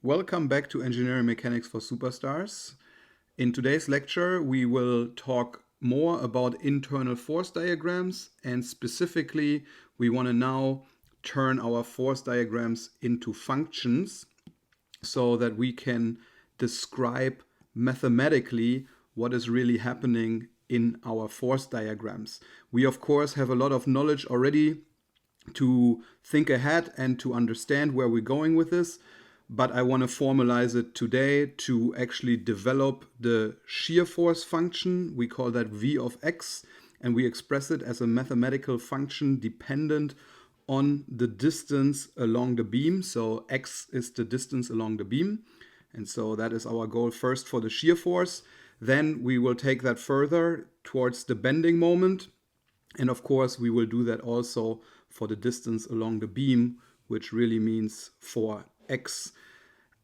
Welcome back to Engineering Mechanics for Superstars. In today's lecture, we will talk more about internal force diagrams, and specifically, we want to now turn our force diagrams into functions so that we can describe mathematically what is really happening in our force diagrams. We, of course, have a lot of knowledge already to think ahead and to understand where we're going with this, but I want to formalize it today to actually develop the shear force function. We call that V of x, and we express it as a mathematical function dependent on the distance along the beam. So x is the distance along the beam, and so that is our goal first for the shear force. Then we will take that further towards the bending moment, and of course we will do that also for the distance along the beam, which really means for x.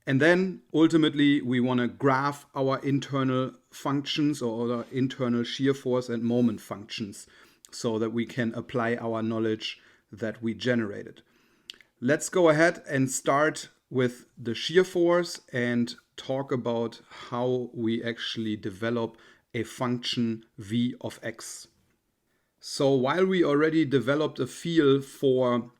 And then ultimately we want to graph our internal functions or our internal shear force and moment functions so that we can apply our knowledge that we generated. Let's go ahead and start with the shear force and talk about how we actually develop a function V of x. So while we already developed a feel for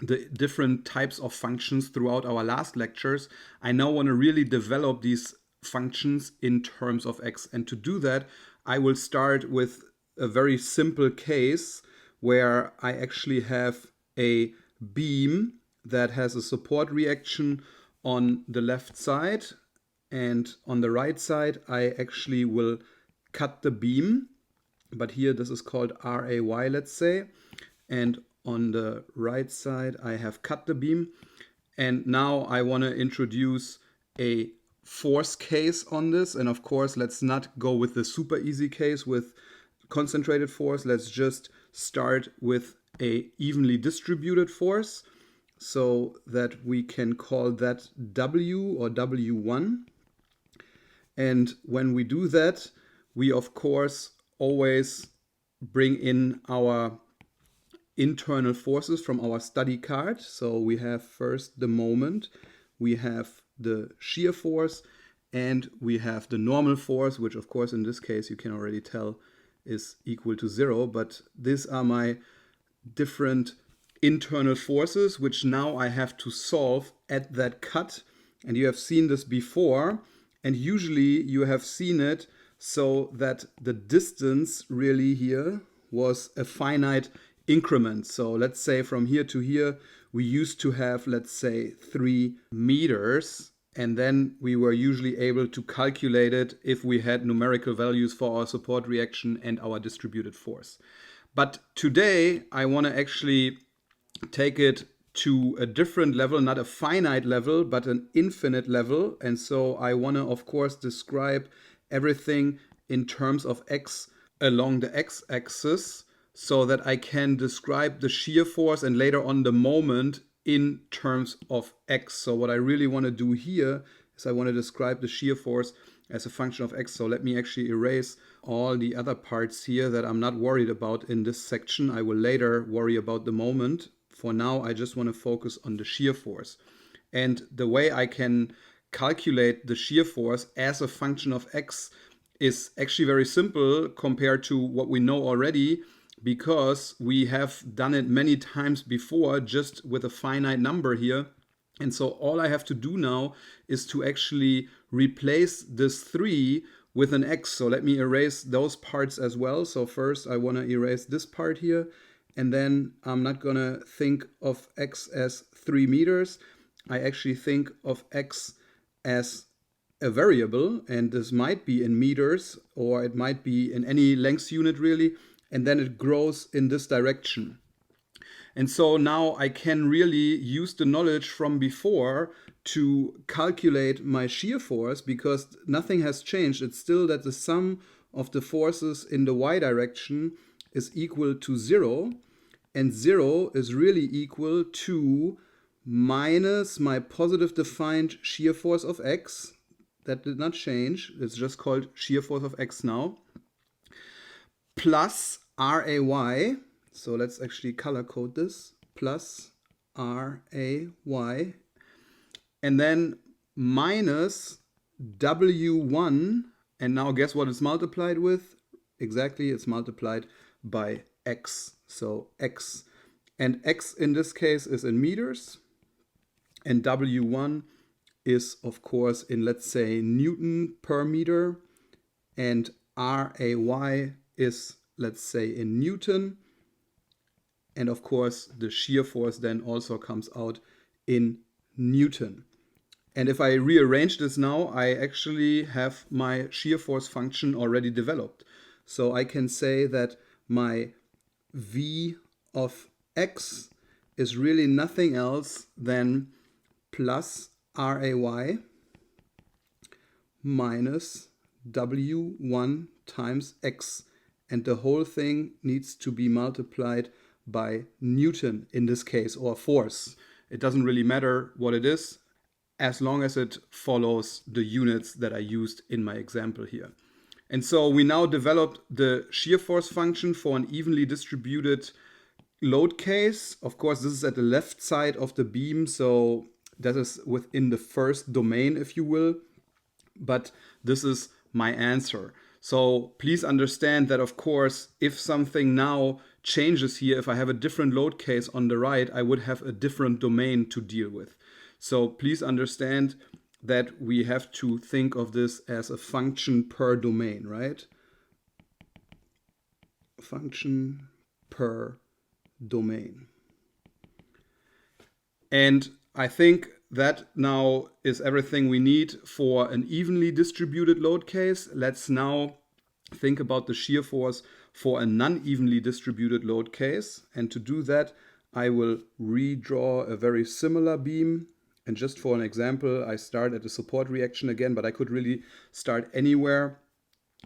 the different types of functions throughout our last lectures, I now want to really develop these functions in terms of x. And to do that, I will start with a very simple case where I actually have a beam that has a support reaction on the left side, and on the right side I actually will cut the beam. But here this is called RAY, let's say. And on the right side I have cut the beam. And now I want to introduce a force case on this. And of course, let's not go with the super easy case with concentrated force. Let's just start with a evenly distributed force so that we can call that W or W1. And when we do that, we of course always bring in our internal forces from our study card. So we have first the moment, we have the shear force, and we have the normal force, which of course in this case you can already tell is equal to 0. But these are my different internal forces, which now I have to solve at that cut. And you have seen this before, and usually you have seen it so that the distance really here was a finite increment. So let's say from here to here, we used to have, let's say, 3 meters. And then we were usually able to calculate it if we had numerical values for our support reaction and our distributed force. But today, I want to actually take it to a different level, not a finite level, but an infinite level. And so I want to, of course, describe everything in terms of x along the x-axis so that I can describe the shear force and later on the moment in terms of x. So what I really want to do here is I want to describe the shear force as a function of x. So let me actually erase all the other parts here that I'm not worried about in this section. I will later worry about the moment. For now, I just want to focus on the shear force. And the way I can calculate the shear force as a function of x is actually very simple compared to what we know already, because we have done it many times before just with a finite number here. And so all I have to do now is to actually replace this 3 with an x. So let me erase those parts as well. So first I want to erase this part here, and then I'm not going to think of x as 3 meters. I actually think of x as a variable, and this might be in meters or it might be in any length unit really, and then it grows in this direction. And so now I can really use the knowledge from before to calculate my shear force, because nothing has changed. It's still that the sum of the forces in the y direction is equal to 0, and 0 is really equal to minus my positive defined shear force of x. That did not change. It's just called shear force of x now, plus RAY. So let's actually color code this, plus RAY. And then minus W1, and now guess what it's multiplied with? Exactly, it's multiplied by x. So x, and x in this case is in meters, and W1 is of course in, let's say, Newton per meter, and RAY is, let's say, in Newton, and of course the shear force then also comes out in Newton. And if I rearrange this now, I actually have my shear force function already developed. So I can say that my V of x is really nothing else than plus RAY minus W1 times x. And the whole thing needs to be multiplied by Newton in this case, or force. It doesn't really matter what it is, as long as it follows the units that I used in my example here. And so we now developed the shear force function for an evenly distributed load case. Of course, this is at the left side of the beam, so that is within the first domain, if you will. But this is my answer. So please understand that, of course, if something now changes here, if I have a different load case on the right, I would have a different domain to deal with. So please understand that we have to think of this as a function per domain, right? Function per domain. And I think that now is everything we need for an evenly distributed load case. Let's now think about the shear force for a non-evenly distributed load case. And to do that, I will redraw a very similar beam. And just for an example, I start at the support reaction again, but I could really start anywhere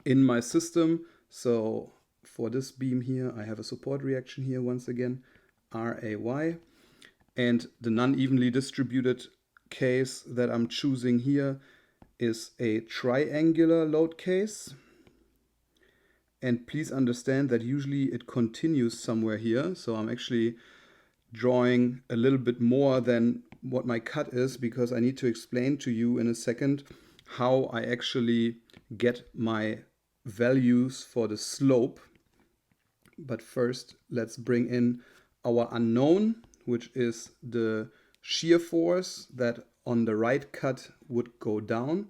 in my system. So for this beam here, I have a support reaction here once again, RAY. And the non-evenly distributed case that I'm choosing here is a triangular load case. And please understand that usually it continues somewhere here. So I'm actually drawing a little bit more than what my cut is, because I need to explain to you in a second how I actually get my values for the slope. But first, let's bring in our unknown, which is the shear force that on the right cut would go down.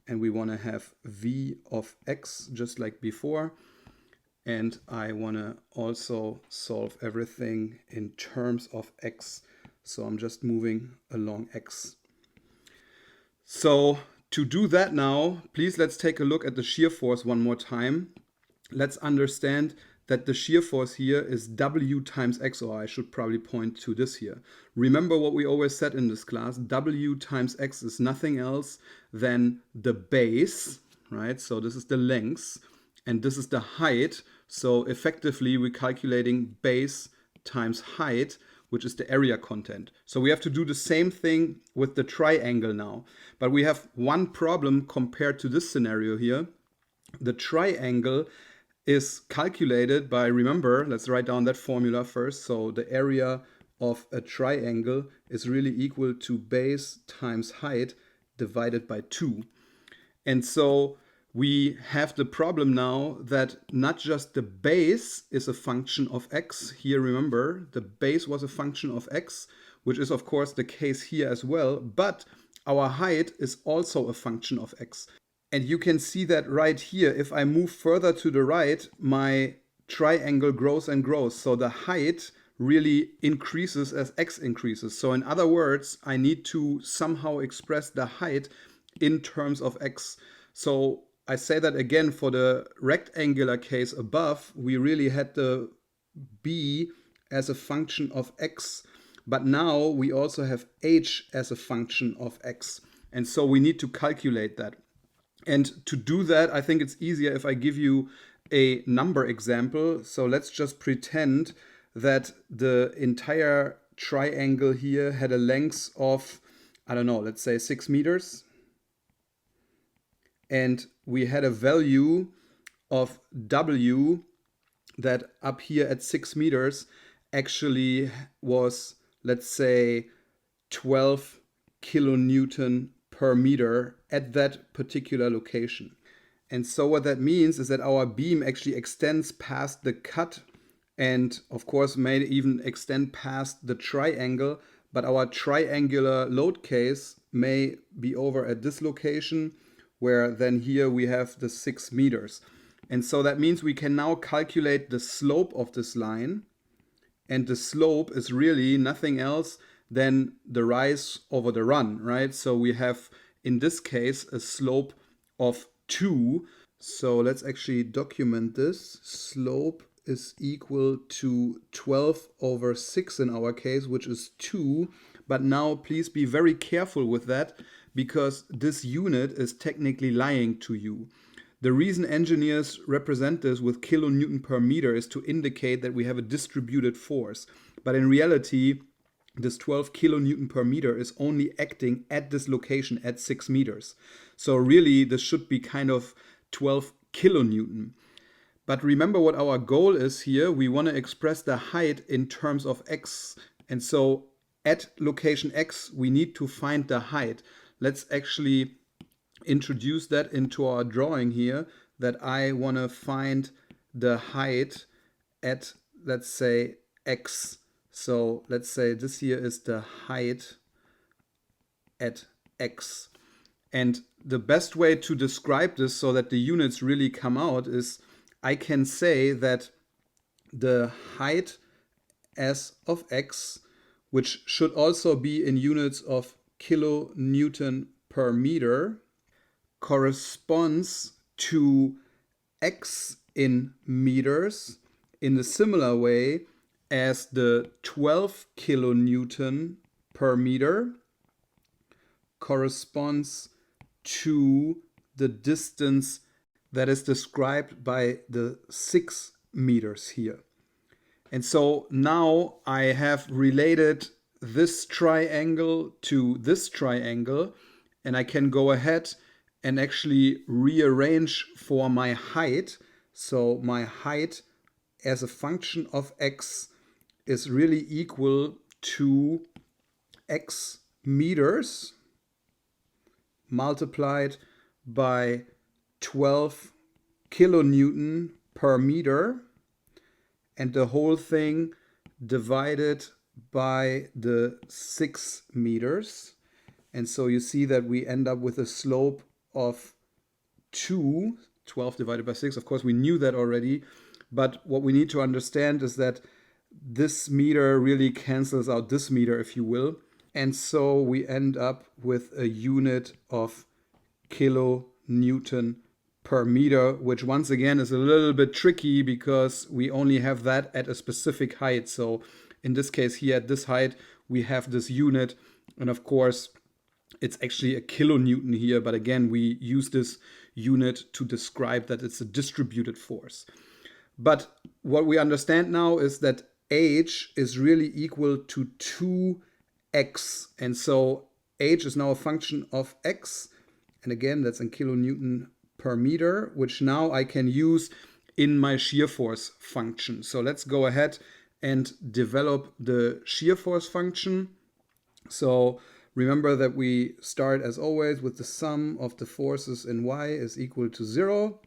And we want to have V of x just like before. And I want to also solve everything in terms of x. So I'm just moving along x. So to do that now, please let's take a look at the shear force one more time. Let's understand that the shear force here is W times x, or I should probably point to this here. Remember what we always said in this class, W times x is nothing else than the base, right? So this is the length, and this is the height. So effectively we're calculating base times height, which is the area content. So we have to do the same thing with the triangle now. But we have one problem compared to this scenario here. The triangle is calculated by, remember, let's write down that formula first. So the area of a triangle is really equal to base times height divided by 2. And so we have the problem now that not just the base is a function of x. Here, remember, the base was a function of x, which is of course the case here as well, but our height is also a function of x. And you can see that right here. If I move further to the right, my triangle grows and grows. So the height really increases as x increases. So in other words, I need to somehow express the height in terms of x. So I say that again, for the rectangular case above, we really had the b as a function of x, but now we also have h as a function of x. And so we need to calculate that. And to do that, I think it's easier if I give you a number example. So let's just pretend that the entire triangle here had a length of, I don't know, let's say 6 meters. And we had a value of W that up here at 6 meters actually was, let's say, 12 kilonewton per meter at that particular location. And so what that means is that our beam actually extends past the cut and of course may even extend past the triangle, but our triangular load case may be over at this location, where then here we have the 6 meters. And so that means we can now calculate the slope of this line, and the slope is really nothing else than the rise over the run, right? So we have in this case a slope of 2. So let's actually document this. Slope is equal to 12 over 6 in our case, which is 2. But now please be very careful with that, because this unit is technically lying to you. The reason engineers represent this with kilonewton per meter is to indicate that we have a distributed force. But in reality, this 12 kilonewton per meter is only acting at this location at 6 meters. So really, this should be kind of 12 kilonewton. But remember what our goal is here. We want to express the height in terms of x. And so at location x, we need to find the height. Let's actually introduce that into our drawing here, that I want to find the height at, let's say, x. So let's say this here is the height at x. And the best way to describe this so that the units really come out is I can say that the height s of x, which should also be in units of kilonewton per meter, corresponds to x in meters in a similar way as the 12 kilonewton per meter corresponds to the distance that is described by the 6 meters here. And so now I have related this triangle to this triangle, and I can go ahead and actually rearrange for my height. So my height as a function of x is really equal to x meters multiplied by 12 kilonewton per meter, and the whole thing divided by the 6 meters. And so you see that we end up with a slope of 2, 12 divided by 6. Of course, we knew that already, but what we need to understand is that this meter really cancels out this meter, if you will. And so we end up with a unit of kilonewton per meter, which once again is a little bit tricky because we only have that at a specific height. So in this case here at this height, we have this unit, and of course it's actually a kilonewton here, but again we use this unit to describe that it's a distributed force. But what we understand now is that h is really equal to 2x, and so h is now a function of x, and again that's in kilonewton per meter, which now I can use in my shear force function. So let's go ahead and develop the shear force function. So remember that we start as always with the sum of the forces in y is equal to 0,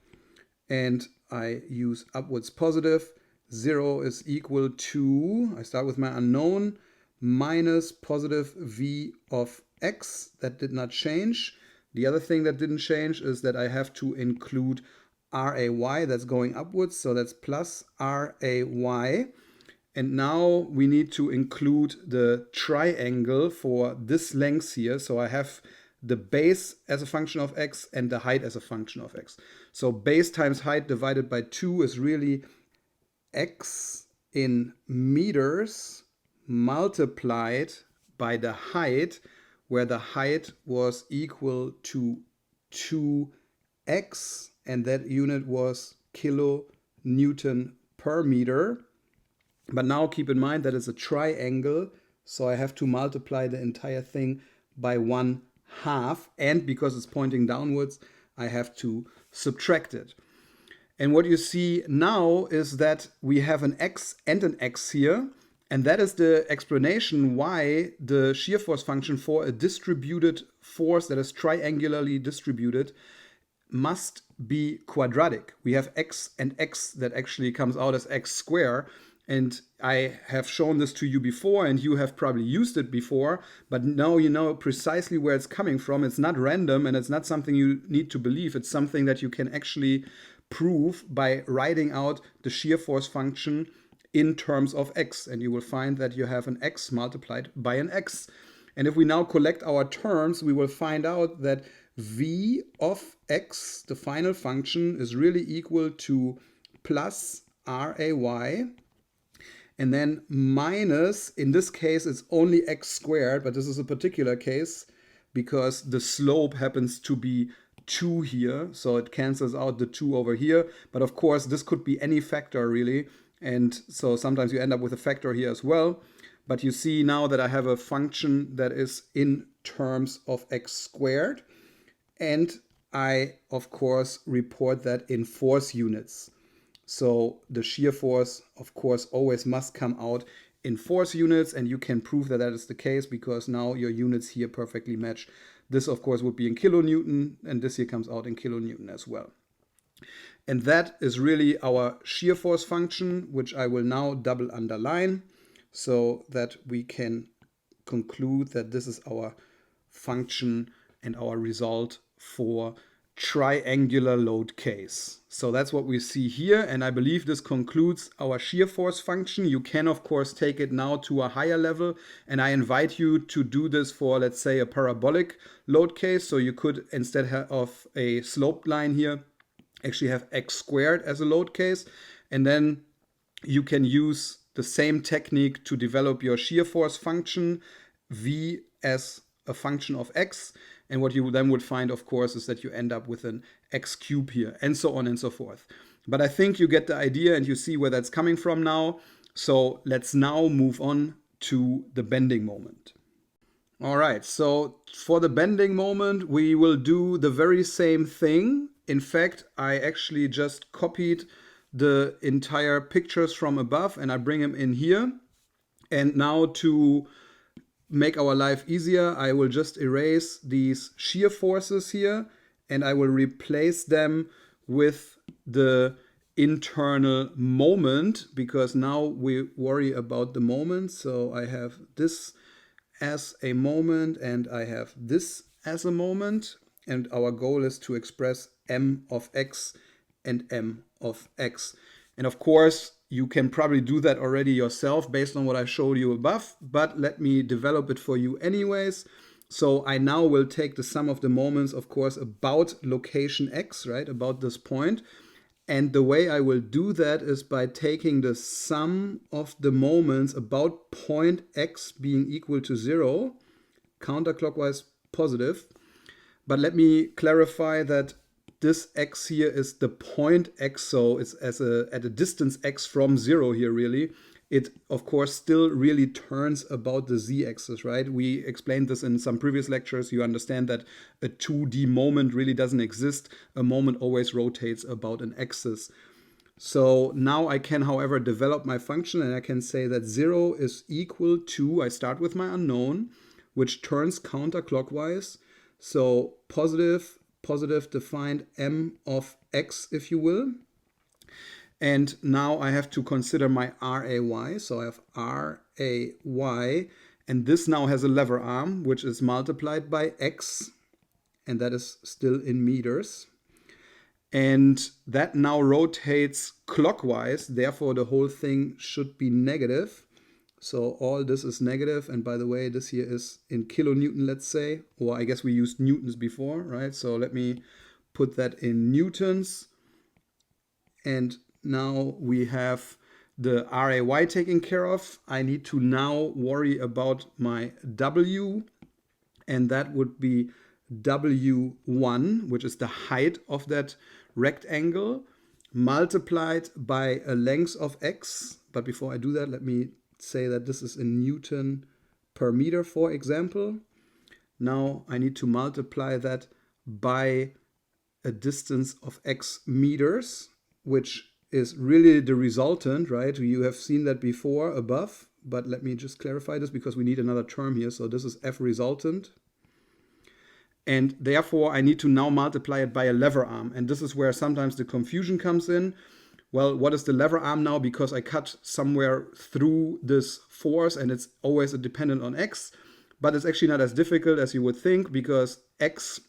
and I use upwards positive. 0 is equal to, I start with my unknown, minus positive v of x. That did not change. The other thing that didn't change is that I have to include ray, that's going upwards, so that's plus ray. And now we need to include the triangle for this length here. So I have the base as a function of x and the height as a function of x. So base times height divided by 2 is really x in meters multiplied by the height, where the height was equal to 2x, and that unit was kilonewton per meter. But now keep in mind that it's a triangle, so I have to multiply the entire thing by 1/2, and because it's pointing downwards, I have to subtract it. And what you see now is that we have an x and an x here, And that is the explanation why the shear force function for a distributed force that is triangularly distributed must be quadratic. We have x and x that actually comes out as x squared. And I have shown this to you before, and you have probably used it before, but now you know precisely where it's coming from. It's not random, and it's not something you need to believe. It's something that you can actually prove by writing out the shear force function in terms of x. And you will find that you have an x multiplied by an x. And if we now collect our terms, we will find out that v of x, the final function, is really equal to plus ray, and then minus, in this case, it's only x squared, but this is a particular case because the slope happens to be 2 here, so it cancels out the 2 over here. But of course, this could be any factor, really. And so sometimes you end up with a factor here as well. But you see now that I have a function that is in terms of x squared. And I, of course, report that in force units. So the shear force, of course, always must come out in force units, and you can prove that that is the case because now your units here perfectly match. This, of course, would be in kilonewton, and this here comes out in kilonewton as well. And that is really our shear force function, which I will now double underline so that we can conclude that this is our function and our result for triangular load case. So that's what we see here, and I believe this concludes our shear force function. You can of course take it now to a higher level, and I invite you to do this for, let's say, a parabolic load case. So you could, instead of a sloped line here, actually have x squared as a load case, and then you can use the same technique to develop your shear force function, v as a function of x. And what you then would find, of course, is that you end up with an x cube here, and so on and so forth. But I think you get the idea and you see where that's coming from now. So let's now move on to the bending moment. All right, so for the bending moment, we will do the very same thing. In fact, I actually just copied the entire pictures from above and I bring them in here. And now to make our life easier, I will just erase these shear forces here and I will replace them with the internal moment, because now we worry about the moment. So I have this as a moment and I have this as a moment, and our goal is to express m of x and m of x. And of course, you can probably do that already yourself based on what I showed you above, but let me develop it for you anyways. So I now will take the sum of the moments, of course, about location x, right, about this point. And the way I will do that is by taking the sum of the moments about point x being equal to 0, counterclockwise positive. But let me clarify that this x here is the point x, so it's at a distance x from 0 here really. It, of course, still really turns about the z-axis, right? We explained this in some previous lectures. You understand that a 2D moment really doesn't exist. A moment always rotates about an axis. So now I can, however, develop my function and I can say that 0 is equal to, I start with my unknown, which turns counterclockwise. So positive defined m of x, if you will. And now I have to consider my ray. So I have ray, and this now has a lever arm, which is multiplied by x, and that is still in meters. And that now rotates clockwise, therefore the whole thing should be negative. So all this is negative, and by the way, this here is in kilonewton, let's say, or I guess we used newtons before, right? So let me put that in newtons. And now we have the ray taken care of. I need to now worry about my w, and that would be w1, which is the height of that rectangle, multiplied by a length of x. But before I do that, let me say that this is in Newton per meter, for example. Now I need to multiply that by a distance of x meters, which is really the resultant, right? You have seen that before above, but let me just clarify this because we need another term here. So this is F resultant. And therefore, I need to now multiply it by a lever arm. And this is where sometimes the confusion comes in. Well, what is the lever arm now? Because I cut somewhere through this force and it's always dependent on X. But it's actually not as difficult as you would think, because X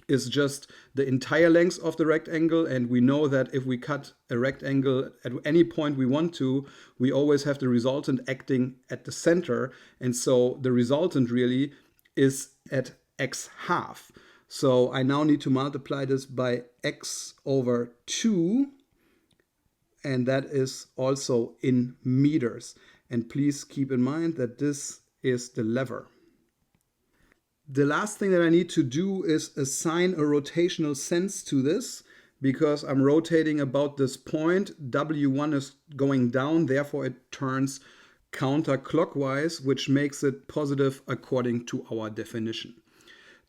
is just the entire length of the rectangle. And we know that if we cut a rectangle at any point we want to, we always have the resultant acting at the center. And so the resultant really is at X half. So I now need to multiply this by X over 2. And that is also in meters. And please keep in mind that this is the lever. The last thing that I need to do is assign a rotational sense to this, because I'm rotating about this point. W1 is going down, therefore it turns counterclockwise, which makes it positive according to our definition.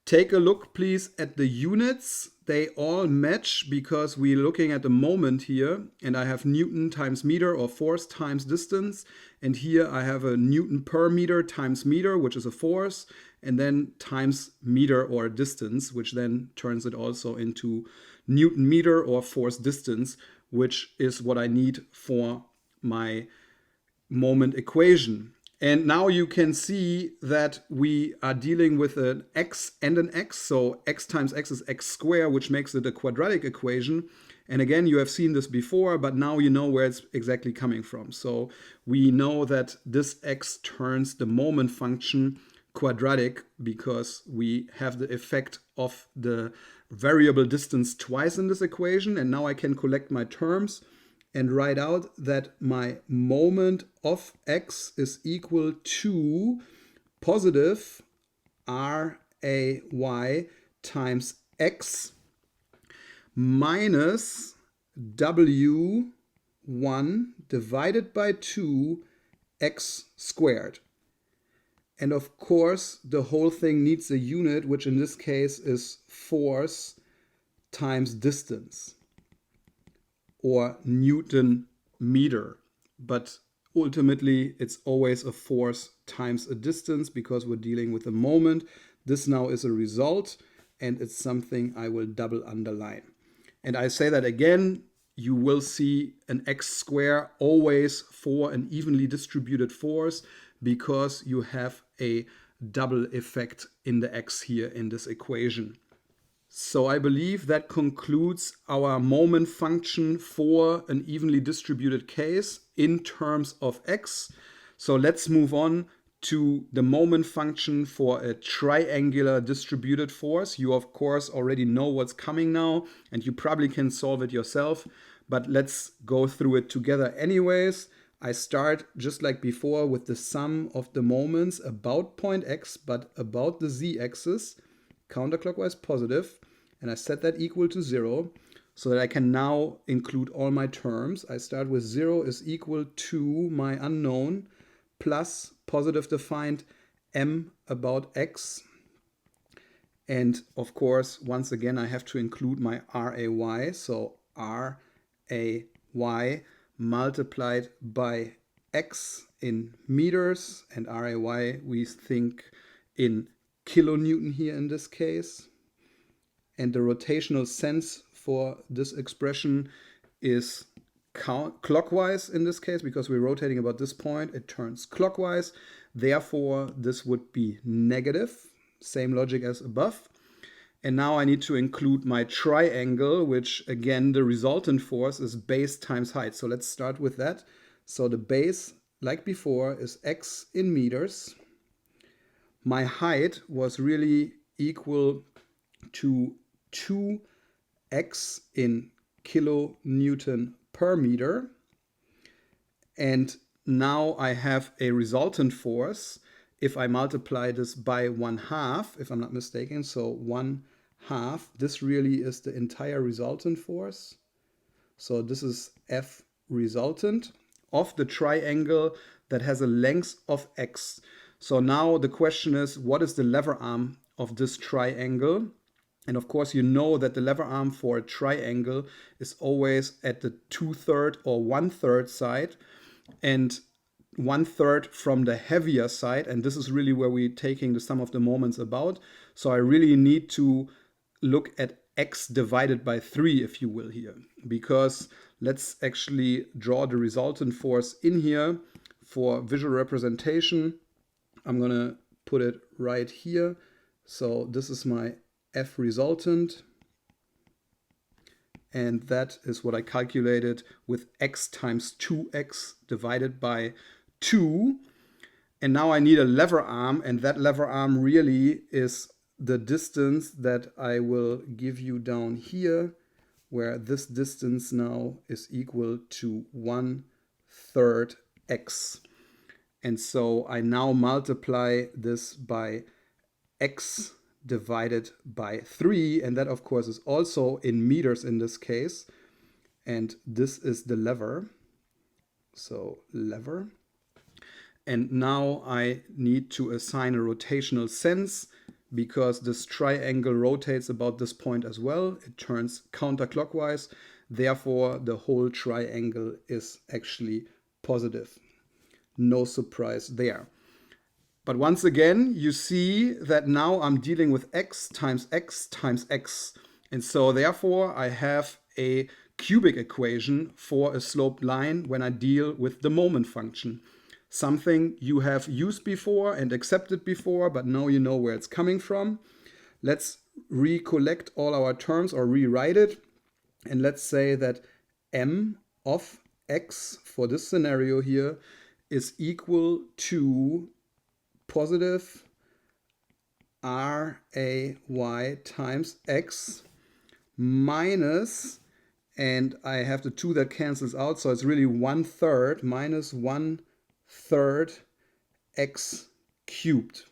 Take a look, please, at the units. They all match because we're looking at the moment here, and I have Newton times meter, or force times distance. And here I have a Newton per meter times meter, which is a force, and then times meter or distance, which then turns it also into Newton meter or force distance, which is what I need for my moment equation. And now you can see that we are dealing with an x and an x. So x times x is x squared, which makes it a quadratic equation. And again, you have seen this before, but now you know where it's exactly coming from. So we know that this x turns the moment function quadratic because we have the effect of the variable distance twice in this equation. And now I can collect my terms and write out that my moment of x is equal to positive RAY times x minus W1 divided by 2 x squared. And of course, the whole thing needs a unit, which in this case is force times distance, or Newton meter. But ultimately, it's always a force times a distance because we're dealing with a moment. This now is a result, and it's something I will double underline. And I say that again, you will see an x squared always for an evenly distributed force because you have a double effect in the x here in this equation. So I believe that concludes our moment function for an evenly distributed case in terms of x. So let's move on to the moment function for a triangular distributed force. You of course already know what's coming now, and you probably can solve it yourself, but let's go through it together anyways. I start just like before with the sum of the moments about point x, but about the z-axis, counterclockwise positive, and I set that equal to 0 so that I can now include all my terms. I start with 0 is equal to my unknown plus positive defined m about x. And of course, once again, I have to include my RAY. So RAY multiplied by x in meters, and RAY we think in kilonewton here in this case. And the rotational sense for this expression is clockwise in this case because we're rotating about this point. It turns clockwise. Therefore, this would be negative. Same logic as above. And now I need to include my triangle, which again, the resultant force is base times height. So let's start with that. So the base, like before, is x in meters. My height was really equal to 2x in kilonewton per meter. And now I have a resultant force if I multiply this by 1/2, if I'm not mistaken. So 1/2, this really is the entire resultant force. So this is F resultant of the triangle that has a length of x. So now the question is, what is the lever arm of this triangle? And of course, you know that the lever arm for a triangle is always at the 2/3 or 1/3 side. And 1/3 from the heavier side, and this is really where we're taking the sum of the moments about. So I really need to look at x divided by 3, if you will, here, because let's actually draw the resultant force in here for visual representation. I'm gonna put it right here. So this is my F resultant, and that is what I calculated with x times 2x divided by 2. And now I need a lever arm, and that lever arm really is the distance that I will give you down here, where this distance now is equal to 1/3 x. And so I now multiply this by x divided by 3, and that of course is also in meters in this case, and this is the lever. So lever. And now I need to assign a rotational sense, because this triangle rotates about this point as well. It turns counterclockwise. Therefore, the whole triangle is actually positive. No surprise there. But once again, you see that now I'm dealing with x times x times x. And so therefore, I have a cubic equation for a sloped line when I deal with the moment function. Something you have used before and accepted before, but now you know where it's coming from. Let's recollect all our terms or rewrite it. And let's say that m of x for this scenario here is equal to positive ray times x minus, and I have the 2 that cancels out, so it's really 1/3 minus 1/3 x cubed.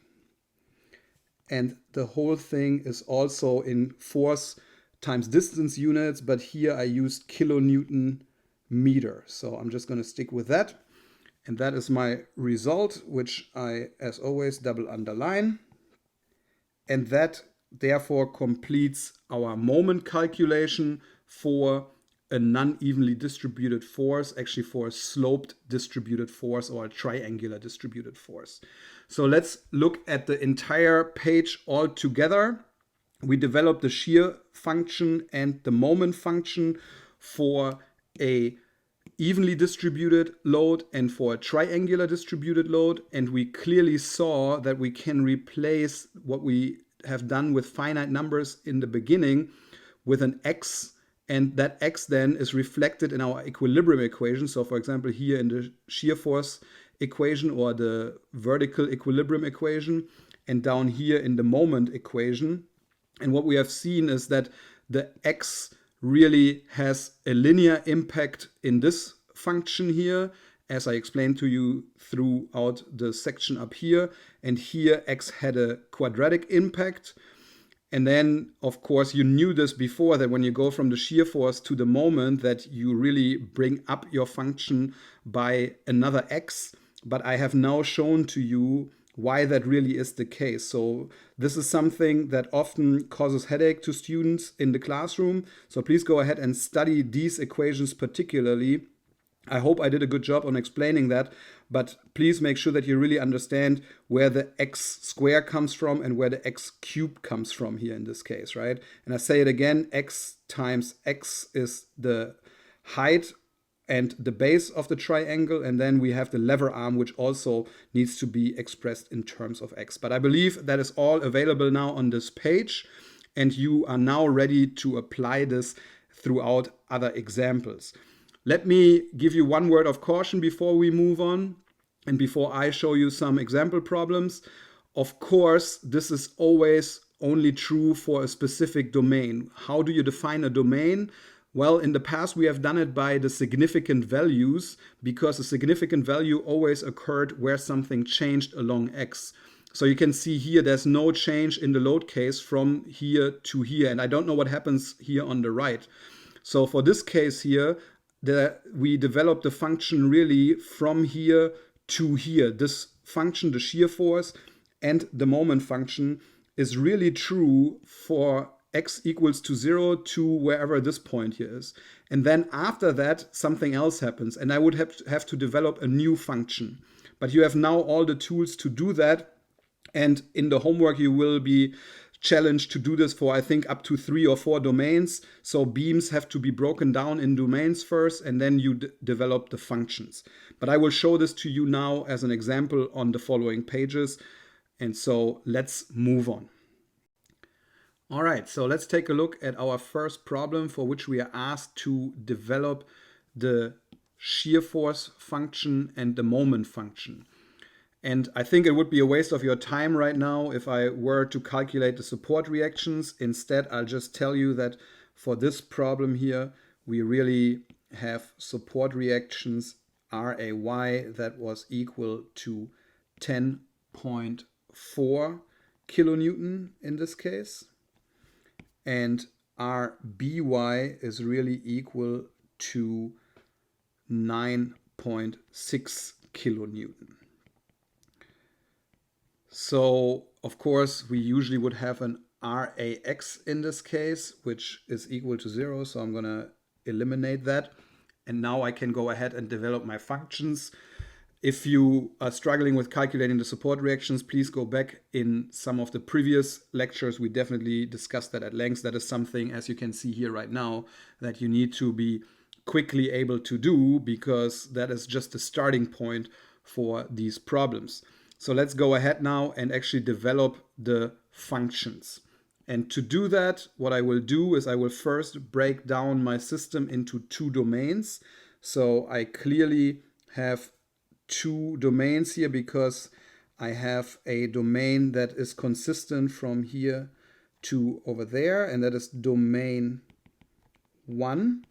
And the whole thing is also in force times distance units, but here I used kilonewton meter. So I'm just going to stick with that. And that is my result, which I, as always, double underline. And that therefore completes our moment calculation for a non-evenly distributed force, actually for a sloped distributed force or a triangular distributed force. So let's look at the entire page all together. We developed the shear function and the moment function for a evenly distributed load and for a triangular distributed load, and we clearly saw that we can replace what we have done with finite numbers in the beginning with an x, and that x then is reflected in our equilibrium equation. So for example, here in the shear force equation or the vertical equilibrium equation, and down here in the moment equation. And what we have seen is that the x really has a linear impact in this function here, as I explained to you throughout the section up here. And here x had a quadratic impact. And then, of course, you knew this before, that when you go from the shear force to the moment, that you really bring up your function by another x. But I have now shown to you why that really is the case. So this is something that often causes headache to students in the classroom. So please go ahead and study these equations particularly. I hope I did a good job on explaining that, but please make sure that you really understand where the x square comes from and where the x cube comes from here in this case, right? And I say it again, x times x is the height and the base of the triangle, and then we have the lever arm, which also needs to be expressed in terms of x. But I believe that is all available now on this page, and you are now ready to apply this throughout other examples. Let me give you one word of caution before we move on and before I show you some example problems. Of course, this is always only true for a specific domain. How do you define a domain? Well, in the past, we have done it by the significant values, because a significant value always occurred where something changed along x. So you can see here, there's no change in the load case from here to here. And I don't know what happens here on the right. So for this case here, we developed the function really from here to here. This function, the shear force, and the moment function is really true for x equals to 0 to wherever this point here is. And then after that, something else happens, and I would have to develop a new function. But you have now all the tools to do that. And in the homework, you will be challenged to do this for, I think, up to 3 or 4 domains. So beams have to be broken down in domains first, and then you develop the functions. But I will show this to you now as an example on the following pages. And so let's move on. All right, so let's take a look at our first problem for which we are asked to develop the shear force function and the moment function. And I think it would be a waste of your time right now if I were to calculate the support reactions. Instead, I'll just tell you that for this problem here, we really have support reactions RAY that was equal to 10.4 kilonewton in this case. And RBY is really equal to 9.6 kilonewton. So, of course, we usually would have an RAX in this case, which is equal to 0. So I'm going to eliminate that. And now I can go ahead and develop my functions. If you are struggling with calculating the support reactions, please go back in some of the previous lectures. We definitely discussed that at length. That is something, as you can see here right now, that you need to be quickly able to do, because that is just the starting point for these problems. So let's go ahead now and actually develop the functions. And to do that, what I will do is I will first break down my system into 2 domains. So I clearly have 2 domains here because I have a domain that is consistent from here to over there, and that is domain 1.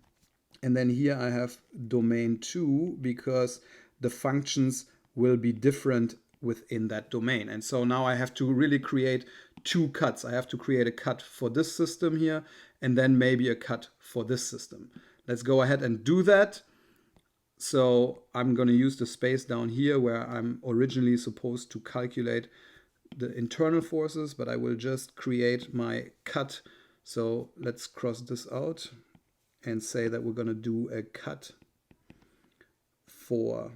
And then here I have domain 2 because the functions will be different within that domain. And so now I have to really create 2 cuts. I have to create a cut for this system here and then maybe a cut for this system. Let's go ahead and do that. So I'm going to use the space down here where I'm originally supposed to calculate the internal forces, but I will just create my cut. So let's cross this out and say that we're going to do a cut for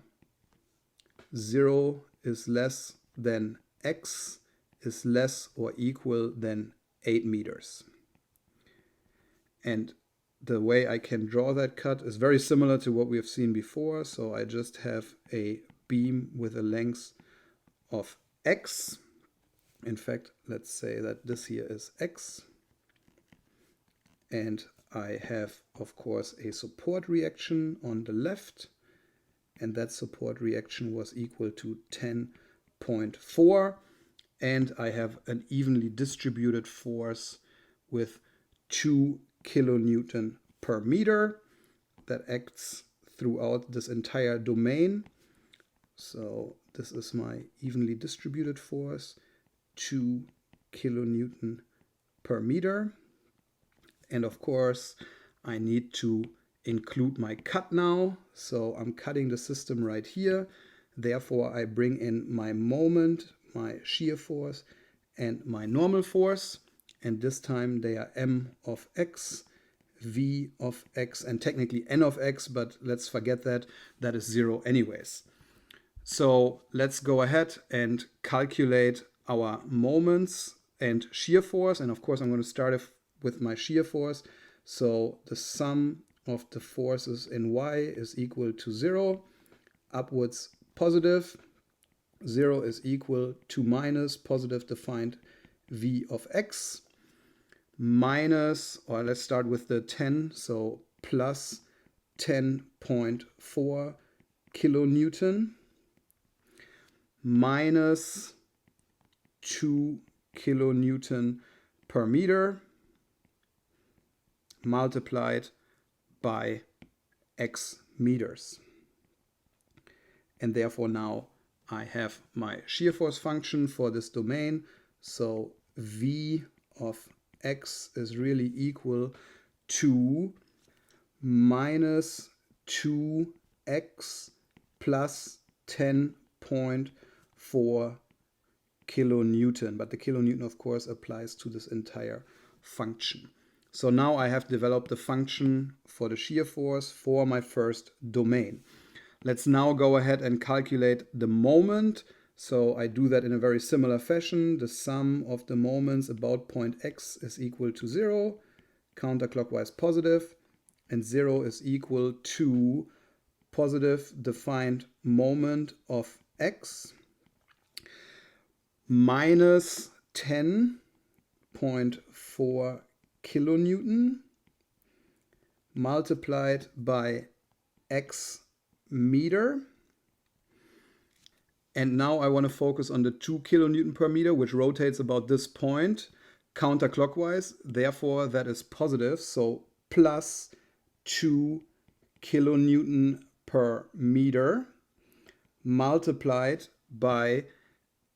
0 is less than x is less or equal than 8 meters. And the way I can draw that cut is very similar to what we have seen before. So I just have a beam with a length of x. In fact, let's say that this here is x. And I have, of course, a support reaction on the left. And that support reaction was equal to 10.4. And I have an evenly distributed force with 2 kilonewton per meter that acts throughout this entire domain. So this is my evenly distributed force, 2 kilonewton per meter. And of course, I need to include my cut now. So I'm cutting the system right here. Therefore, I bring in my moment, my shear force, and my normal force. And this time they are m of x, v of x, and technically n of x, but let's forget that. That is 0 anyways. So let's go ahead and calculate our moments and shear force. And of course, I'm going to start with my shear force. So the sum of the forces in y is equal to 0, upwards positive. 0 is equal to minus positive defined v of x, minus, or let's start with the 10, so plus 10.4 kilonewton, minus 2 kilonewton per meter, multiplied by x meters. And therefore now I have my shear force function for this domain. So v of x is really equal to minus 2x plus 10.4 kilonewton. But the kilonewton, of course, applies to this entire function. So now I have developed the function for the shear force for my first domain. Let's now go ahead and calculate the moment. So I do that in a very similar fashion. The sum of the moments about point X is equal to 0, counterclockwise positive, and 0 is equal to positive defined moment of X minus 10.4 kilonewton multiplied by X meter. And now I want to focus on the 2 kilonewton per meter, which rotates about this point counterclockwise. Therefore, that is positive. So plus 2 kilonewton per meter multiplied by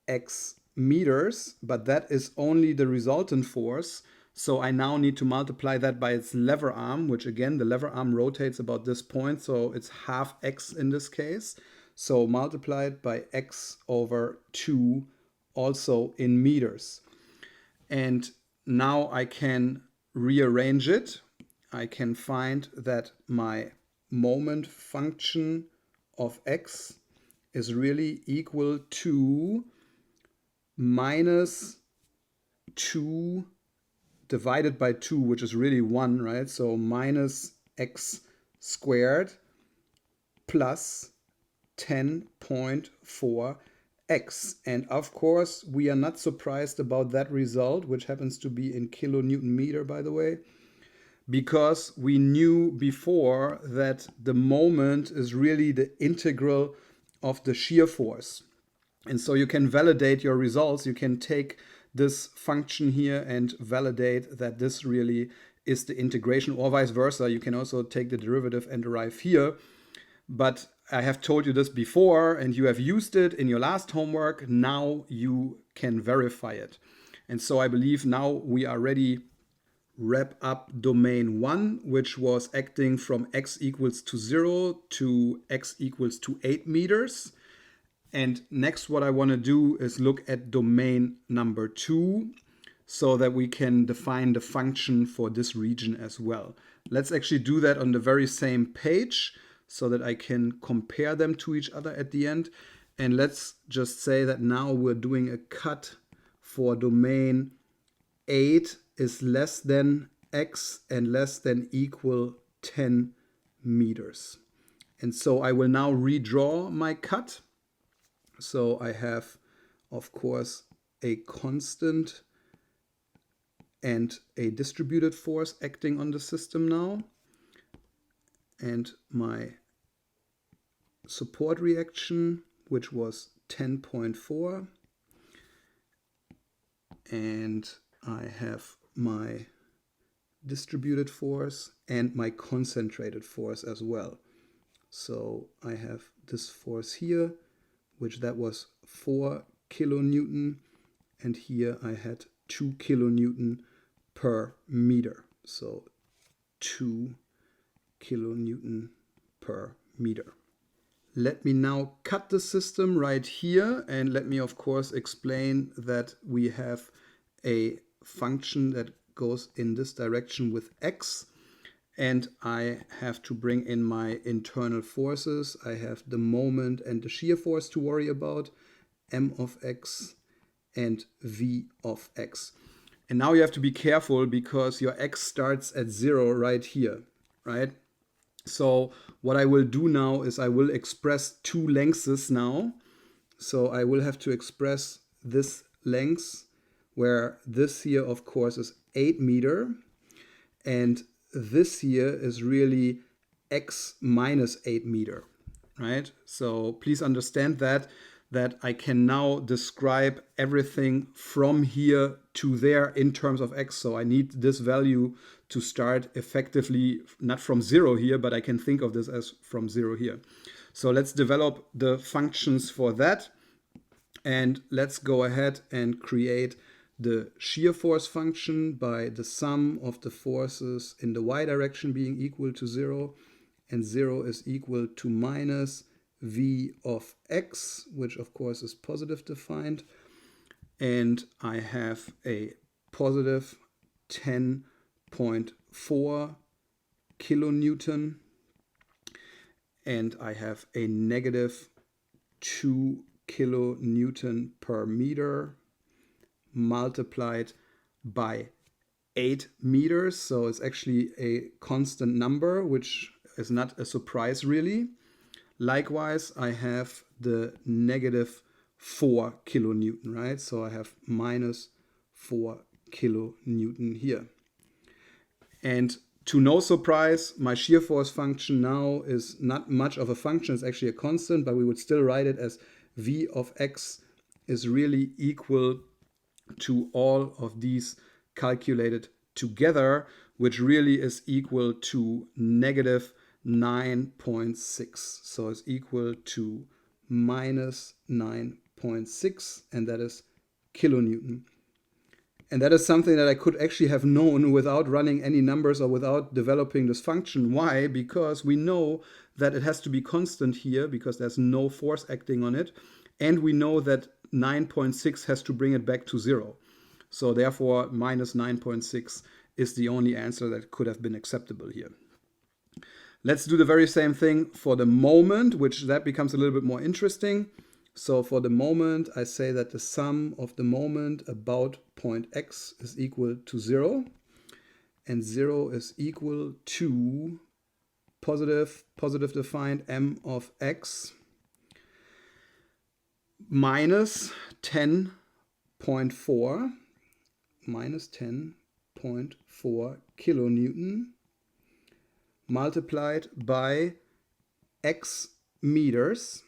X meters. But that is only the resultant force. So I now need to multiply that by its lever arm, which again, the lever arm rotates about this point. So it's half X in this case. So multiplied by X over 2 also in meters. And now I can rearrange it. I can find that my moment function of X is really equal to minus 2 divided by 2, which is really 1, right? So minus X squared plus 10.4 X. And of course, we are not surprised about that result, which happens to be in kilonewton meter, by the way, because we knew before that the moment is really the integral of the shear force. And so you can validate your results. You can take this function here and validate that this really is the integration, or vice versa. You can also take the derivative and arrive here. But I have told you this before, and you have used it in your last homework. Now you can verify it. And so I believe now we are ready to wrap up domain 1, which was acting from X equals to 0 to X equals to 8 meters. And next, what I want to do is look at domain number 2 so that we can define the function for this region as well. Let's actually do that on the very same page so that I can compare them to each other at the end. And let's just say that now we're doing a cut for domain 8 is less than X and less than equal 10 meters. And so I will now redraw my cut. So I have, of course, a constant and a distributed force acting on the system now. And my support reaction, which was 10.4. And I have my distributed force and my concentrated force as well. So I have this force here, which that was 4 kilonewton, and here I had 2 kilonewton per meter. So 2 kilonewton per meter. Let me now cut the system right here, and let me of course explain that we have a function that goes in this direction with X, and I have to bring in my internal forces. I have the moment and the shear force to worry about, M of X and V of X. And now you have to be careful because your X starts at 0 right here, right? So what I will do now is I will express two lengths now. So I will have to express this length, where this here, of course, is 8 meter. And this here is really X minus 8 meter, right? So please understand that I can now describe everything from here to there in terms of X. So I need this value to start effectively, not from 0 here, but I can think of this as from 0 here. So let's develop the functions for that. And let's go ahead and create the shear force function by the sum of the forces in the y direction being equal to 0, and 0 is equal to minus v of x, which of course is positive defined. And I have a positive 10.4 kilonewton. and I have a negative 2 kilonewton per meter multiplied by 8 meters. So it's actually a constant number, which is not a surprise really. Likewise, I have the negative 4 kilonewton, right? So I have minus 4 kilonewton here. And to no surprise, my shear force function now is not much of a function. It's actually a constant, but we would still write it as V of x is really equal to all of these calculated together, which really is equal to negative 9.6. So it's equal to minus 9.6, and that is kilonewton. And that is something that I could actually have known without running any numbers or without developing this function. Why? Because we know that it has to be constant here because there's no force acting on it. And we know that 9.6 has to bring it back to 0. So therefore, minus 9.6 is the only answer that could have been acceptable here. Let's do the very same thing for the moment, which that becomes a little bit more interesting. So for the moment, I say that the sum of the moment about point x is equal to 0. And 0 is equal to positive defined m of x minus 10.4 kilonewton multiplied by x meters.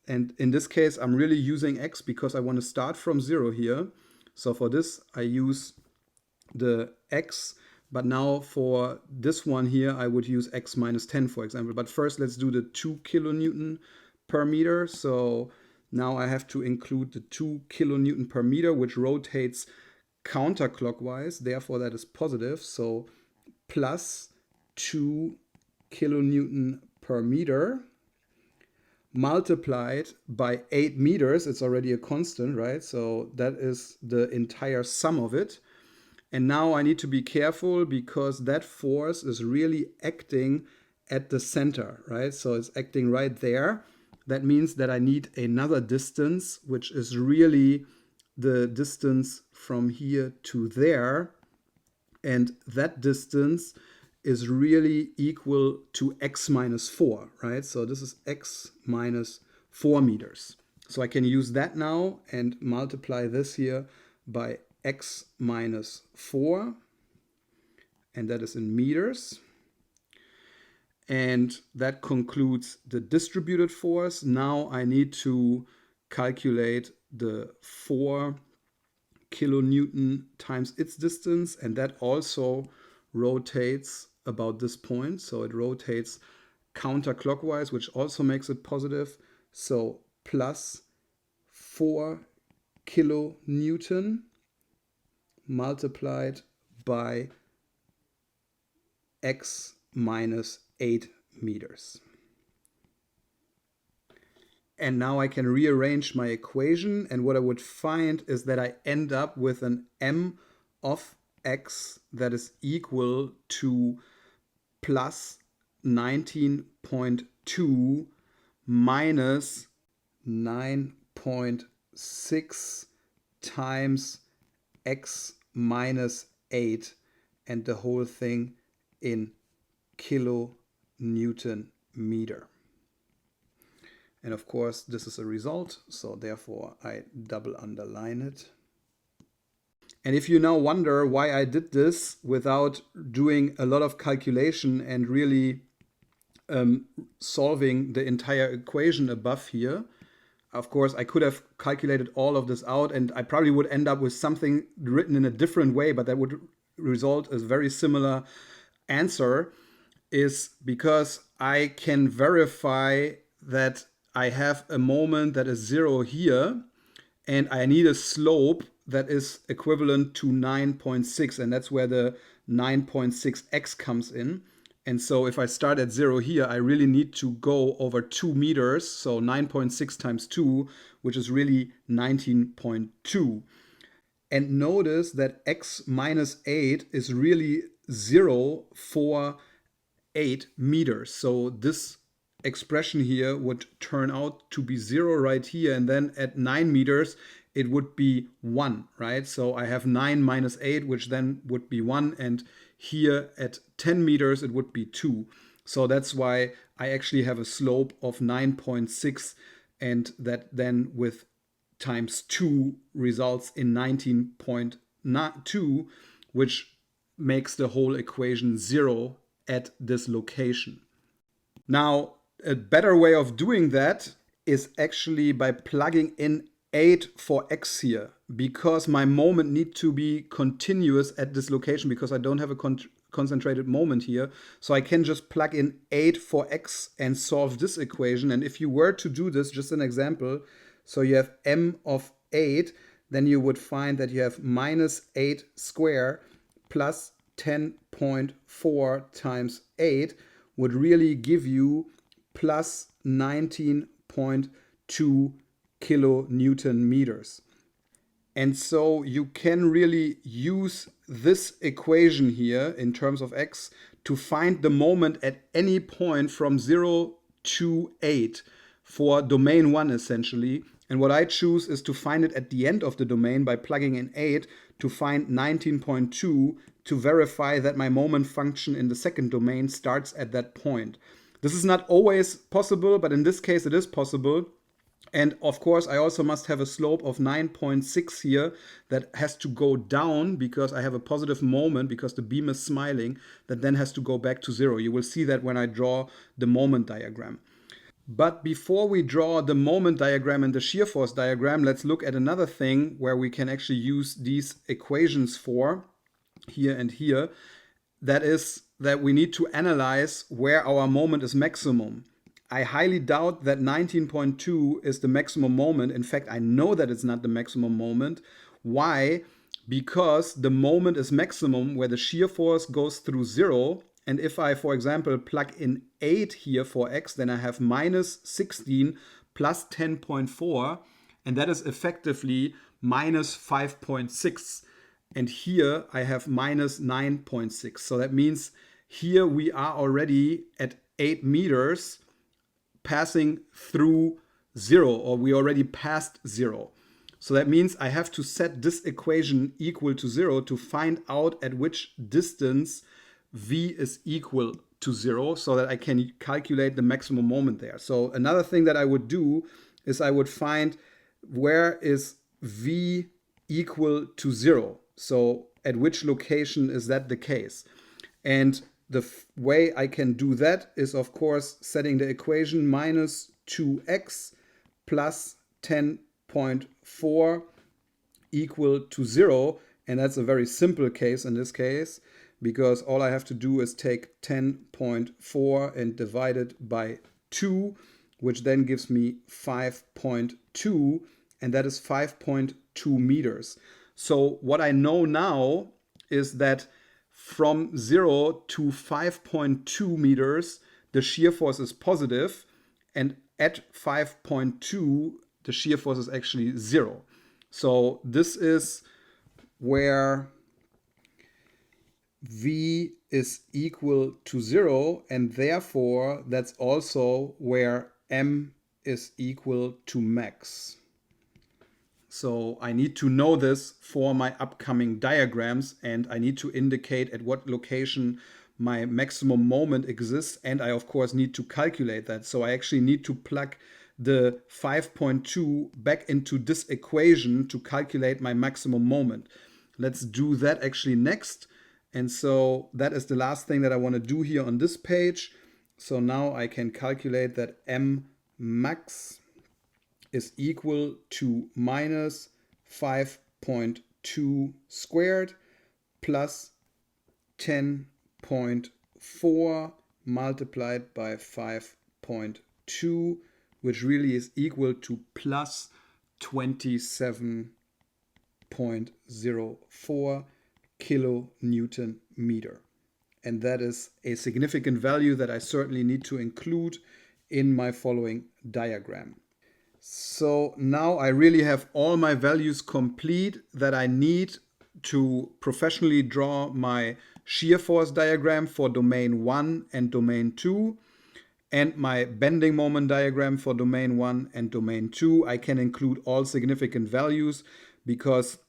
And in this case, I'm really using x because I want to start from 0 here. So for this, I use the x. But now for this one here, I would use x minus 10, for example. But first, let's do the 2 kilonewton per meter. So now I have to include the 2 kilonewton per meter, which rotates counterclockwise. Therefore, that is positive. So plus 2 kilonewton per meter multiplied by 8 meters. It's already a constant, right? So that is the entire sum of it. And now I need to be careful because that force is really acting at the center, right? So it's acting right there. That means that I need another distance, which is really the distance from here to there. And that distance is really equal to x minus 4, right? So this is x minus 4 meters. So I can use that now and multiply this here by x minus 4, and that is in meters. And that concludes the distributed force. Now I need to calculate the 4 kilonewton times its distance, and that also rotates about this point. So it rotates counterclockwise, which also makes it positive. So plus 4 kilonewton multiplied by x minus 8 meters. And now I can rearrange my equation, and what I would find is that I end up with an m of x that is equal to plus 19.2 minus 9.6 times x minus 8, and the whole thing in kilonewton meter. And of course, this is a result, so therefore I double underline it. And if you now wonder why I did this without doing a lot of calculation and really solving the entire equation above here, of course, I could have calculated all of this out, and I probably would end up with something written in a different way, but that would result as a very similar answer, is because I can verify that I have a moment that is 0 here, and I need a slope that is equivalent to 9.6, and that's where the 9.6x comes in. And so if I start at 0 here, I really need to go over 2 meters, so 9.6 times 2, which is really 19.2. And notice that x minus 8 is really 0 for 8 meters. So this expression here would turn out to be 0 right here, and then at 9 meters it would be 1, right? So I have 9 minus 8, which then would be 1, and here at 10 meters it would be 2. So that's why I actually have a slope of 9.6, and that then with times 2 results in 19.2, which makes the whole equation 0 at this location. Now, a better way of doing that is actually by plugging in 8 for x here, because my moment need to be continuous at this location, because I don't have a concentrated moment here. So I can just plug in 8 for x and solve this equation. And if you were to do this, just an example, so you have m of 8, then you would find that you have minus 8 squared plus 10.4 times 8 would really give you plus 19.2 kilonewton meters. And so you can really use this equation here in terms of x to find the moment at any point from 0 to 8 for domain 1 essentially. And what I choose is to find it at the end of the domain by plugging in 8 to find 19.2 to verify that my moment function in the second domain starts at that point. This is not always possible, but in this case it is possible. And of course, I also must have a slope of 9.6 here that has to go down because I have a positive moment, because the beam is smiling, that then has to go back to 0. You will see that when I draw the moment diagram. But before we draw the moment diagram and the shear force diagram, let's look at another thing where we can actually use these equations for, here and here. That is that we need to analyze where our moment is maximum. I highly doubt that 19.2 is the maximum moment. In fact, I know that it's not the maximum moment. Why? Because the moment is maximum where the shear force goes through 0. And if I, for example, plug in 8 here for x, then I have minus 16 plus 10.4. And that is effectively minus 5.6. And here I have minus 9.6. So that means here we are already at 8 meters passing through 0, or we already passed 0. So that means I have to set this equation equal to 0 to find out at which distance v is equal to 0, so that I can calculate the maximum moment there. So another thing that I would do is I would find where is v equal to 0. So at which location is that the case? And the way I can do that is, of course, setting the equation minus 2x plus 10.4 equal to 0. And that's a very simple case in this case, because all I have to do is take 10.4 and divide it by 2, which then gives me 5.2, and that is 5.2 meters. So what I know now is that from 0 to 5.2 meters, the shear force is positive, and at 5.2, the shear force is actually 0. So this is where v is equal to 0, and therefore that's also where m is equal to max. So I need to know this for my upcoming diagrams, and I need to indicate at what location my maximum moment exists, and I of course need to calculate that. So I actually need to plug the 5.2 back into this equation to calculate my maximum moment. Let's do that actually next. And so that is the last thing that I want to do here on this page. So now I can calculate that m max is equal to minus 5.2 squared plus 10.4 multiplied by 5.2, which really is equal to plus 27.04 kilonewton meter. And that is a significant value that I certainly need to include in my following diagram. So now I really have all my values complete that I need to professionally draw my shear force diagram for domain 1 and domain 2. and my bending moment diagram for domain 1 and domain 2. I can include all significant values because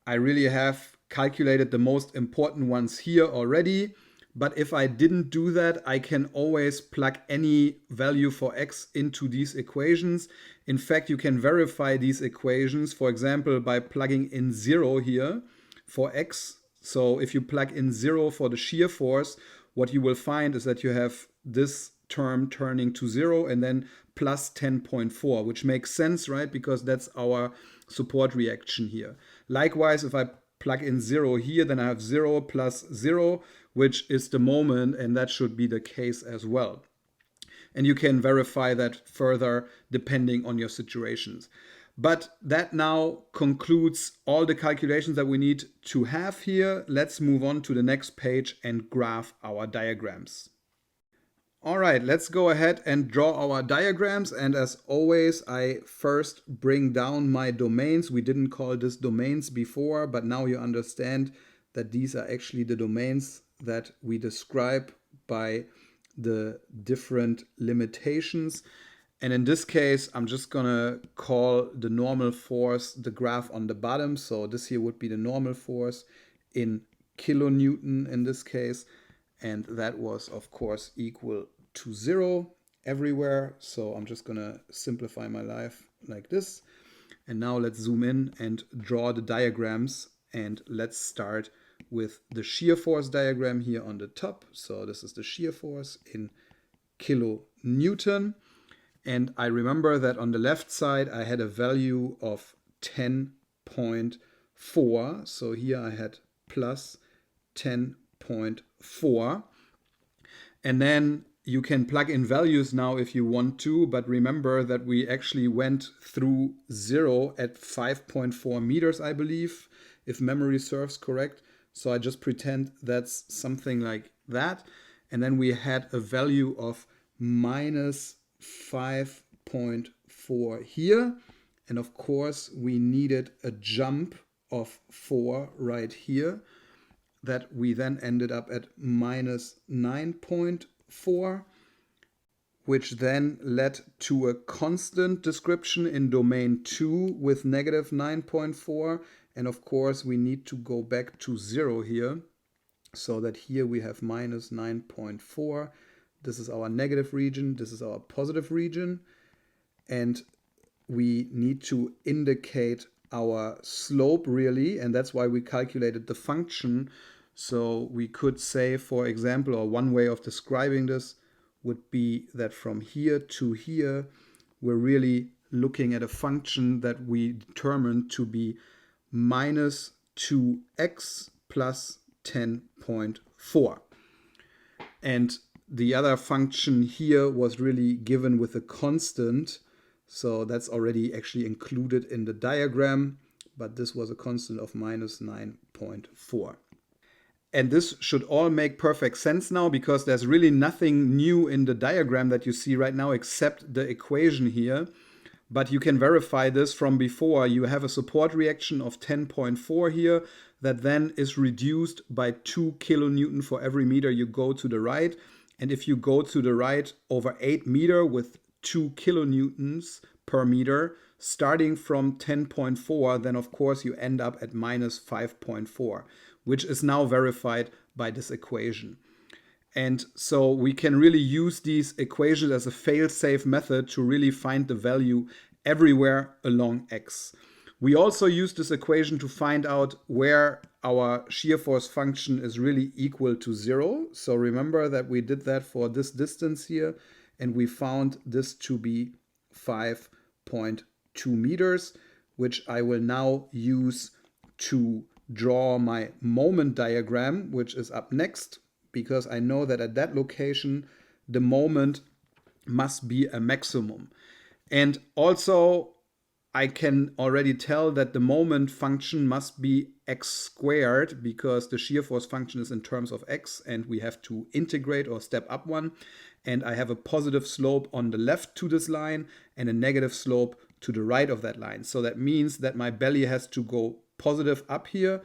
I really have calculated the most important ones here already. But if I didn't do that, I can always plug any value for x into these equations. In fact, you can verify these equations, for example, by plugging in 0 here for x. So if you plug in 0 for the shear force, what you will find is that you have this term turning to 0 and then plus 10.4, which makes sense, right? Because that's our support reaction here. Likewise, if I plug in 0 here, then I have 0 plus 0, which is the moment, and that should be the case as well. And you can verify that further depending on your situations. But that now concludes all the calculations that we need to have here. Let's move on to the next page and graph our diagrams. All right, let's go ahead and draw our diagrams. And as always, I first bring down my domains. We didn't call this domains before, but now you understand that these are actually the domains that we describe by the different limitations. And in this case, I'm just gonna call the normal force the graph on the bottom. So this here would be the normal force in kilonewton in this case. And that was, of course, equal to 0 everywhere. So I'm just gonna simplify my life like this. And now let's zoom in and draw the diagrams. And let's start with the shear force diagram here on the top. So this is the shear force in kilonewton. And I remember that on the left side, I had a value of 10.4. So here I had plus 10.4. And then you can plug in values now if you want to, but remember that we actually went through 0 at 5.4 meters, I believe, if memory serves correct. So I just pretend that's something like that. And then we had a value of minus 5.4 here. And of course, we needed a jump of 4 right here that we then ended up at minus 9.4, which then led to a constant description in domain 2 with negative 9.4. And of course, we need to go back to 0 here, so that here we have minus 9.4. This is our negative region. This is our positive region. And we need to indicate our slope really, and that's why we calculated the function. So we could say, for example, or one way of describing this would be that from here to here, we're really looking at a function that we determined to be minus 2x plus 10.4. And the other function here was really given with a constant. So that's already actually included in the diagram, but this was a constant of minus 9.4. And this should all make perfect sense now, because there's really nothing new in the diagram that you see right now except the equation here. But you can verify this from before. You have a support reaction of 10.4 here that then is reduced by 2 kilonewton for every meter you go to the right. And if you go to the right over 8 meter with 2 kilonewtons per meter, starting from 10.4, then of course you end up at minus 5.4, which is now verified by this equation. And so we can really use these equations as a fail-safe method to really find the value everywhere along x. We also use this equation to find out where our shear force function is really equal to 0. So remember that we did that for this distance here, and we found this to be 5.2 meters, which I will now use to draw my moment diagram, which is up next, because I know that at that location, the moment must be a maximum. And also, I can already tell that the moment function must be x squared, because the shear force function is in terms of x, and we have to integrate or step up one. And I have a positive slope on the left to this line and a negative slope to the right of that line. So that means that my belly has to go positive up here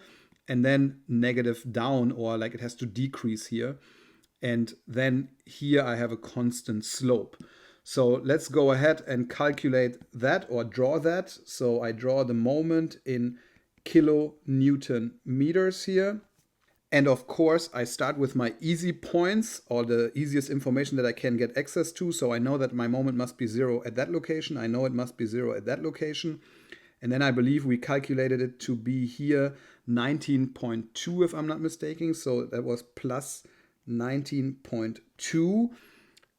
and then negative down, or like it has to decrease here. And then here I have a constant slope. So let's go ahead and calculate that or draw that. So I draw the moment in kilonewton meters here. And of course, I start with my easy points or the easiest information that I can get access to. So I know that my moment must be 0 at that location. I know it must be 0 at that location. And then I believe we calculated it to be here 19.2 if I'm not mistaken. So that was plus 19.2.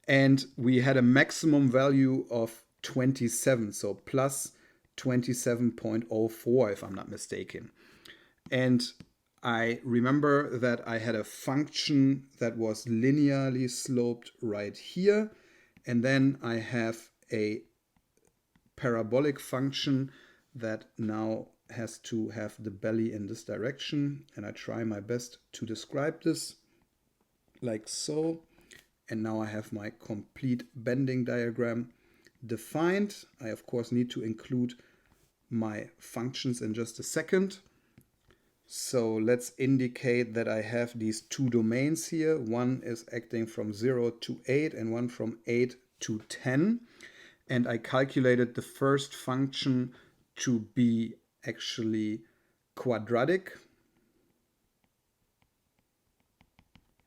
And we had a maximum value of 27. So plus 27.04 if I'm not mistaken. And I remember that I had a function that was linearly sloped right here. And then I have a parabolic function that now has to have the belly in this direction. And I try my best to describe this like so. And now I have my complete bending diagram defined. I, of course, need to include my functions in just a second. So let's indicate that I have these two domains here. One is acting from 0 to 8 and one from 8 to 10. And I calculated the first function to be actually quadratic.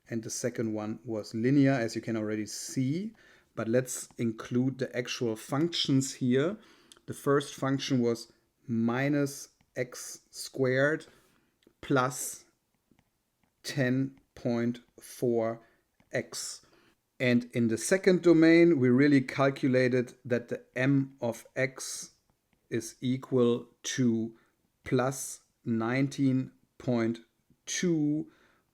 And the second one was linear, as you can already see. But let's include the actual functions here. The first function was minus x squared plus 10.4x. And in the second domain, we really calculated that the m of x is equal to plus 19.2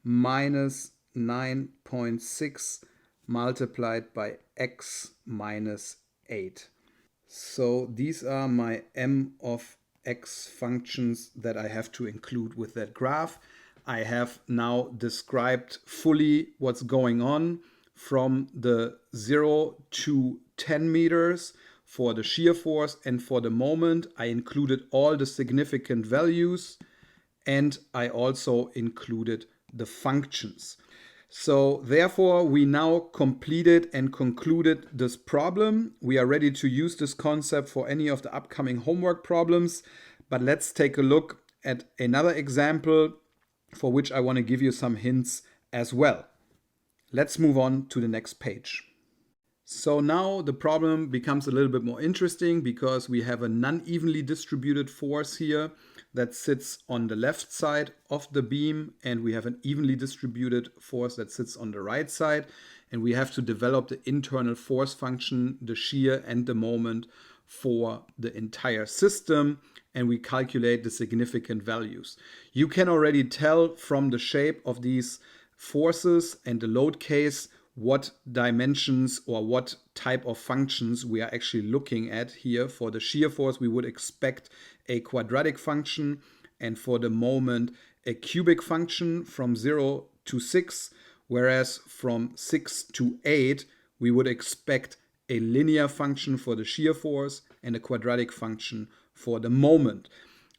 minus 9.6 multiplied by x minus 8. So these are my m of x functions that I have to include with that graph. I have now described fully what's going on from the 0 to 10 meters for the shear force and for the moment. I included all the significant values and I also included the functions. So therefore, we now completed and concluded this problem. We are ready to use this concept for any of the upcoming homework problems. But let's take a look at another example for which I want to give you some hints as well. Let's move on to the next page. So now the problem becomes a little bit more interesting because we have a non-evenly distributed force here that sits on the left side of the beam, and we have an evenly distributed force that sits on the right side, and we have to develop the internal force function, the shear and the moment for the entire system, and we calculate the significant values. You can already tell from the shape of these forces and the load case what dimensions or what type of functions we are actually looking at here. For the shear force, we would expect a quadratic function, and for the moment, a cubic function from 0 to 6, whereas from 6 to 8, we would expect a linear function for the shear force and a quadratic function for the moment.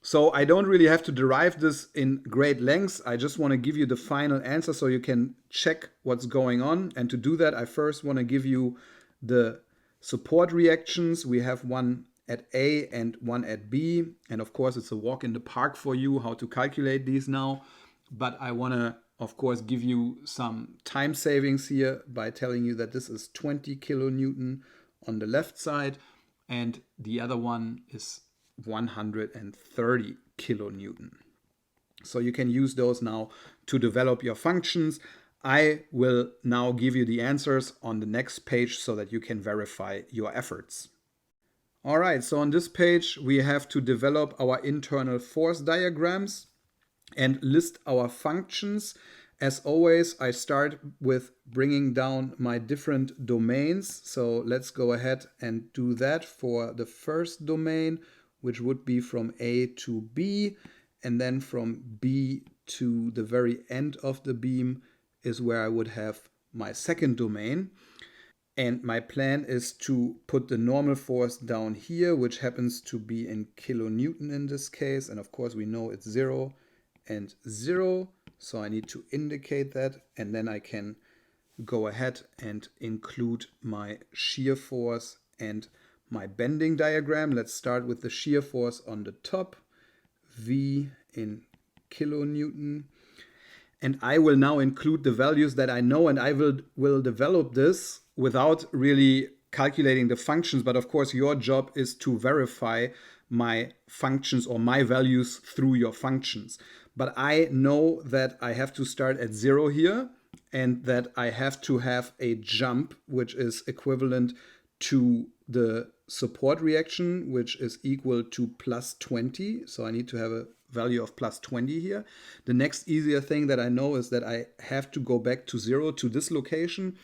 So I don't really have to derive this in great lengths. I just want to give you the final answer so you can check what's going on. And to do that, I first want to give you the support reactions. We have one at A and one at B. And of course, it's a walk in the park for you how to calculate these now. But I want to, of course, give you some time savings here by telling you that this is 20 kilonewton on the left side. And the other one is 130 kilonewton. So you can use those now to develop your functions. I will now give you the answers on the next page so that you can verify your efforts. All right, so on this page, we have to develop our internal force diagrams and list our functions. As always, I start with bringing down my different domains. So let's go ahead and do that for the first domain, which would be from A to B, and then from B to the very end of the beam is where I would have my second domain. And my plan is to put the normal force down here, which happens to be in kilonewton in this case. And of course, we know it's 0 and 0. So I need to indicate that. And then I can go ahead and include my shear force and my bending diagram. Let's start with the shear force on the top, V in kilonewton. And I will now include the values that I know, and I will develop this without really calculating the functions. But of course, your job is to verify my functions or my values through your functions. But I know that I have to start at 0 here, and that I have to have a jump which is equivalent to the support reaction, which is equal to plus 20. So I need to have a value of plus 20 here. The next easier thing that I know is that I have to go back to 0 to this location,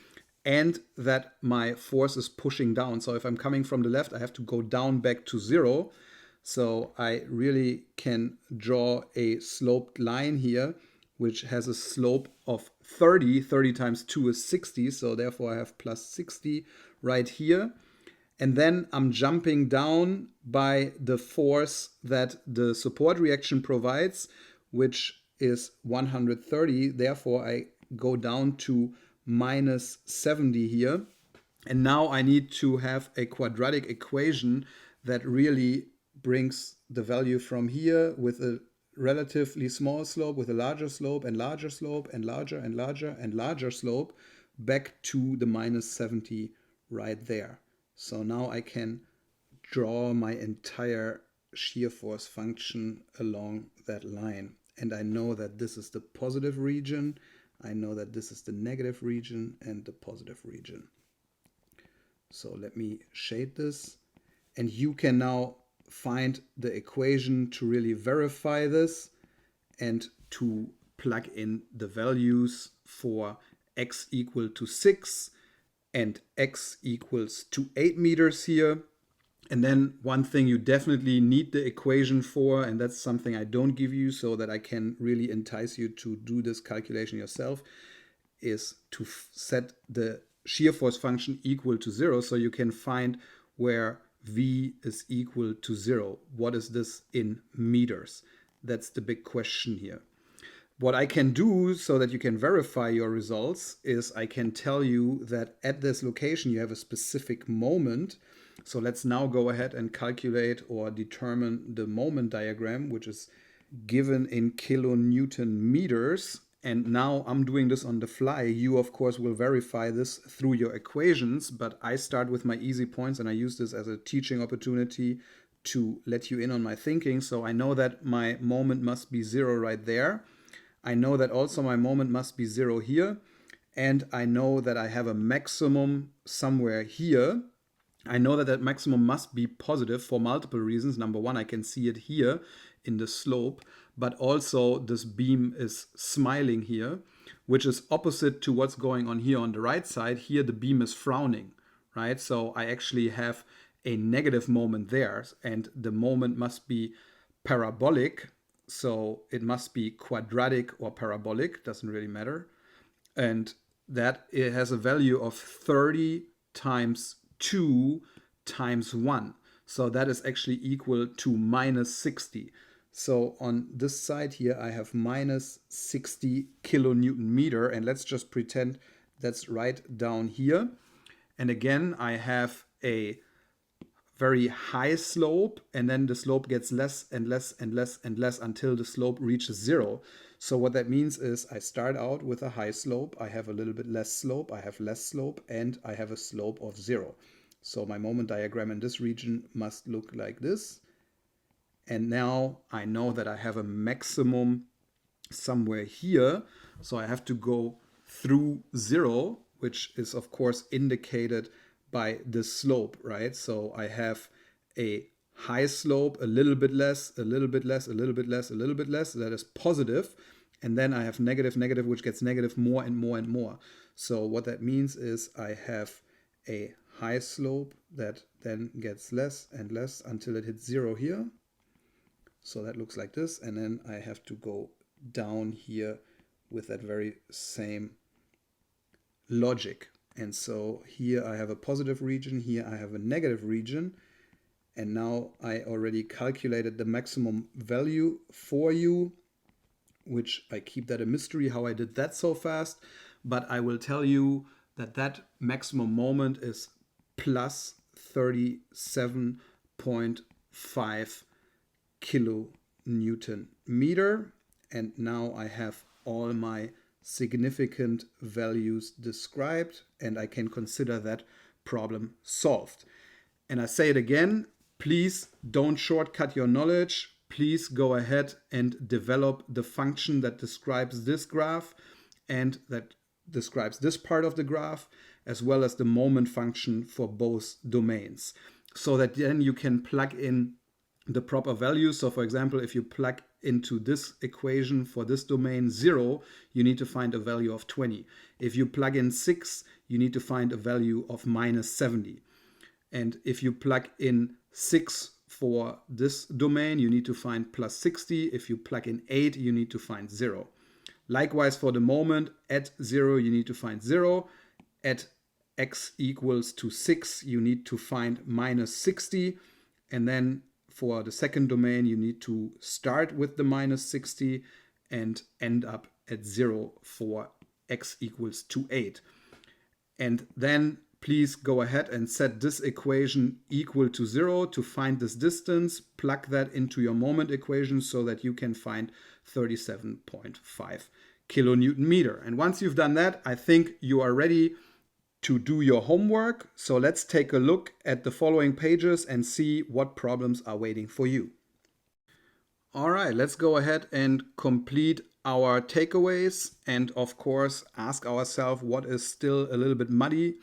and that my force is pushing down. So if I'm coming from the left, I have to go down back to 0. So I really can draw a sloped line here, which has a slope of 30. 30 times 2 is 60. So therefore I have plus 60 right here. And then I'm jumping down by the force that the support reaction provides, which is 130. Therefore, I go down to minus 70 here. And now I need to have a quadratic equation that really brings the value from here with a relatively small slope, with a larger slope and larger slope and larger and larger and larger slope back to the minus 70 right there. So now I can draw my entire shear force function along that line. And I know that this is the positive region. I know that this is the negative region and the positive region. So let me shade this. And you can now find the equation to really verify this and to plug in the values for x equal to 6 and x equals to 8 meters here. And then one thing you definitely need the equation for, and that's something I don't give you so that I can really entice you to do this calculation yourself, is to set the shear force function equal to 0 so you can find where V is equal to 0. What is this in meters? That's the big question here. What I can do so that you can verify your results is I can tell you that at this location you have a specific moment. So let's now go ahead and calculate or determine the moment diagram, which is given in kilonewton meters. And now I'm doing this on the fly. You, of course, will verify this through your equations, but I start with my easy points and I use this as a teaching opportunity to let you in on my thinking. So I know that my moment must be 0 right there. I know that also my moment must be 0 here. And I know that I have a maximum somewhere here. I know that that maximum must be positive for multiple reasons. Number one, I can see it here in the slope, but also this beam is smiling here, which is opposite to what's going on here on the right side. Here the beam is frowning, right? So I actually have a negative moment there, and the moment must be parabolic. So it must be quadratic or parabolic, doesn't really matter. And that it has a value of 30 times 2 times 1. So that is actually equal to minus 60. So on this side here, I have minus 60 kilonewton meter. And let's just pretend that's right down here. And again, I have a very high slope, and then the slope gets less and less and less and less until the slope reaches 0. So what that means is I start out with a high slope, I have a little bit less slope, I have less slope, and I have a slope of 0. So my moment diagram in this region must look like this. And now I know that I have a maximum somewhere here. So I have to go through 0, which is of course indicated by the slope, right? So I have a high slope, a little bit less, a little bit less, a little bit less, a little bit less. That is positive. And then I have negative, negative, which gets negative more and more and more. So what that means is I have a high slope that then gets less and less until it hits 0 here. So that looks like this. And then I have to go down here with that very same logic. And so here I have a positive region, here I have a negative region. And now I already calculated the maximum value for you, which I keep that a mystery how I did that so fast. but I will tell you that that maximum moment is plus 37.5 kilonewton meter. And now I have all my significant values described, and I can consider that problem solved. And I say it again, please don't shortcut your knowledge. Please go ahead and develop the function that describes this graph and that describes this part of the graph, as well as the moment function for both domains, so that then you can plug in the proper values. So for example, if you plug into this equation for this domain 0, you need to find a value of 20. If you plug in 6, you need to find a value of minus 70. And if you plug in 6 for this domain, you need to find plus 60. If you plug in 8, you need to find 0. Likewise, for the moment, at 0, you need to find 0. At x equals to 6, you need to find minus 60. And then for the second domain, you need to start with the minus 60 and end up at 0 for x equals to 8. And then please go ahead and set this equation equal to 0 to find this distance. Plug that into your moment equation so that you can find 37.5 kilonewton meter. And once you've done that, I think you are ready to do your homework. So let's take a look at the following pages and see what problems are waiting for you. All right, let's go ahead and complete our takeaways and of course ask ourselves what is still a little bit muddy,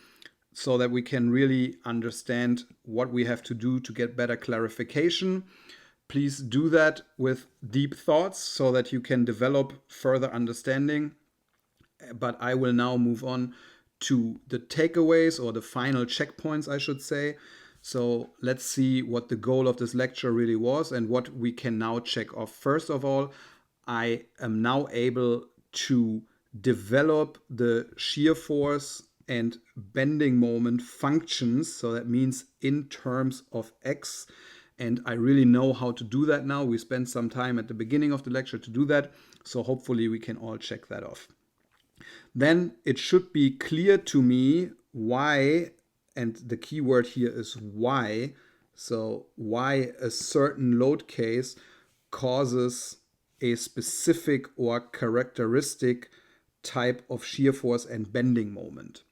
so that we can really understand what we have to do to get better clarification. Please do that with deep thoughts so that you can develop further understanding. But I will now move on to the takeaways, or the final checkpoints, I should say. So let's see what the goal of this lecture really was and what we can now check off. First of all, I am now able to develop the shear force and bending moment functions. So that means in terms of x. And I really know how to do that now. We spent some time at the beginning of the lecture to do that. So hopefully we can all check that off. Then it should be clear to me why, and the key word here is why. So why a certain load case causes a specific or characteristic type of shear force and bending moment.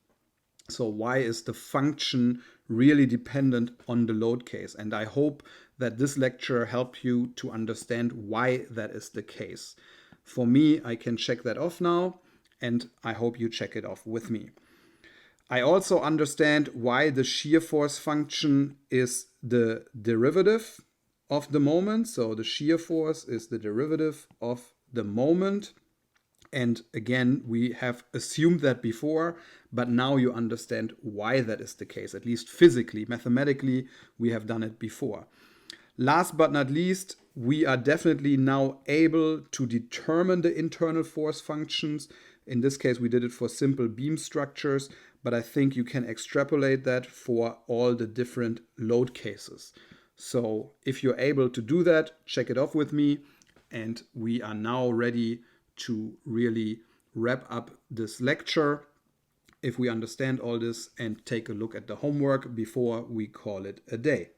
So why is the function really dependent on the load case? And I hope that this lecture helped you to understand why that is the case. For me, I can check that off now, and I hope you check it off with me. I also understand why the shear force function is the derivative of the moment. So the shear force is the derivative of the moment. And again, we have assumed that before, but now you understand why that is the case. At least physically, mathematically, we have done it before. Last but not least, we are definitely now able to determine the internal force functions. In this case, we did it for simple beam structures, but I think you can extrapolate that for all the different load cases. So if you're able to do that, check it off with me. And we are now ready to really wrap up this lecture, if we understand all this, and take a look at the homework before we call it a day.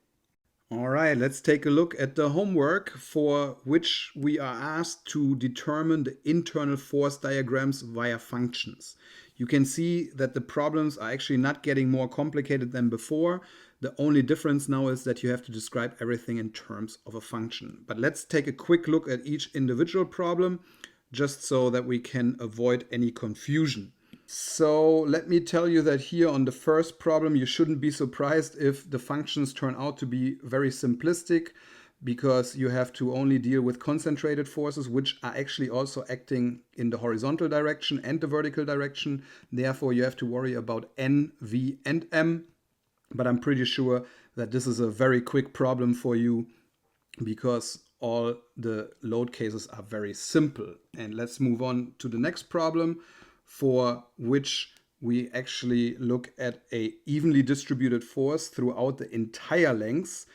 All right, let's take a look at the homework, for which we are asked to determine the internal force diagrams via functions. You can see that the problems are actually not getting more complicated than before. The only difference now is that you have to describe everything in terms of a function. But let's take a quick look at each individual problem, just so that we can avoid any confusion. So let me tell you that here on the first problem, you shouldn't be surprised if the functions turn out to be very simplistic, because you have to only deal with concentrated forces, which are actually also acting in the horizontal direction and the vertical direction. Therefore, you have to worry about N, V, and M. But I'm pretty sure that this is a very quick problem for you, because all the load cases are very simple. And let's move on to the next problem, for which we actually look at a evenly distributed force throughout the entire length.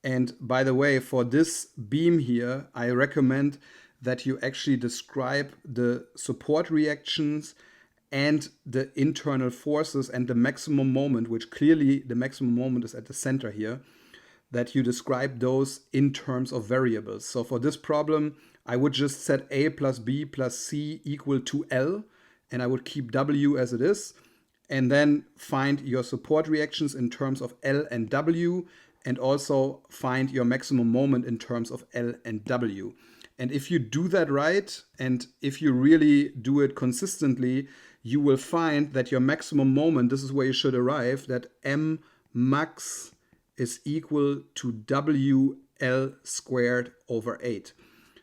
And by the way, for this beam here, I recommend that you actually describe the support reactions and the internal forces and the maximum moment, which clearly the maximum moment is at the center here, that you describe those in terms of variables. So for this problem, I would just set A plus B plus C equal to L, and I would keep W as it is, and then find your support reactions in terms of L and W, and also find your maximum moment in terms of L and W. And if you do that right, and if you really do it consistently, you will find that your maximum moment, this is where you should arrive, that M max is equal to WL squared over 8.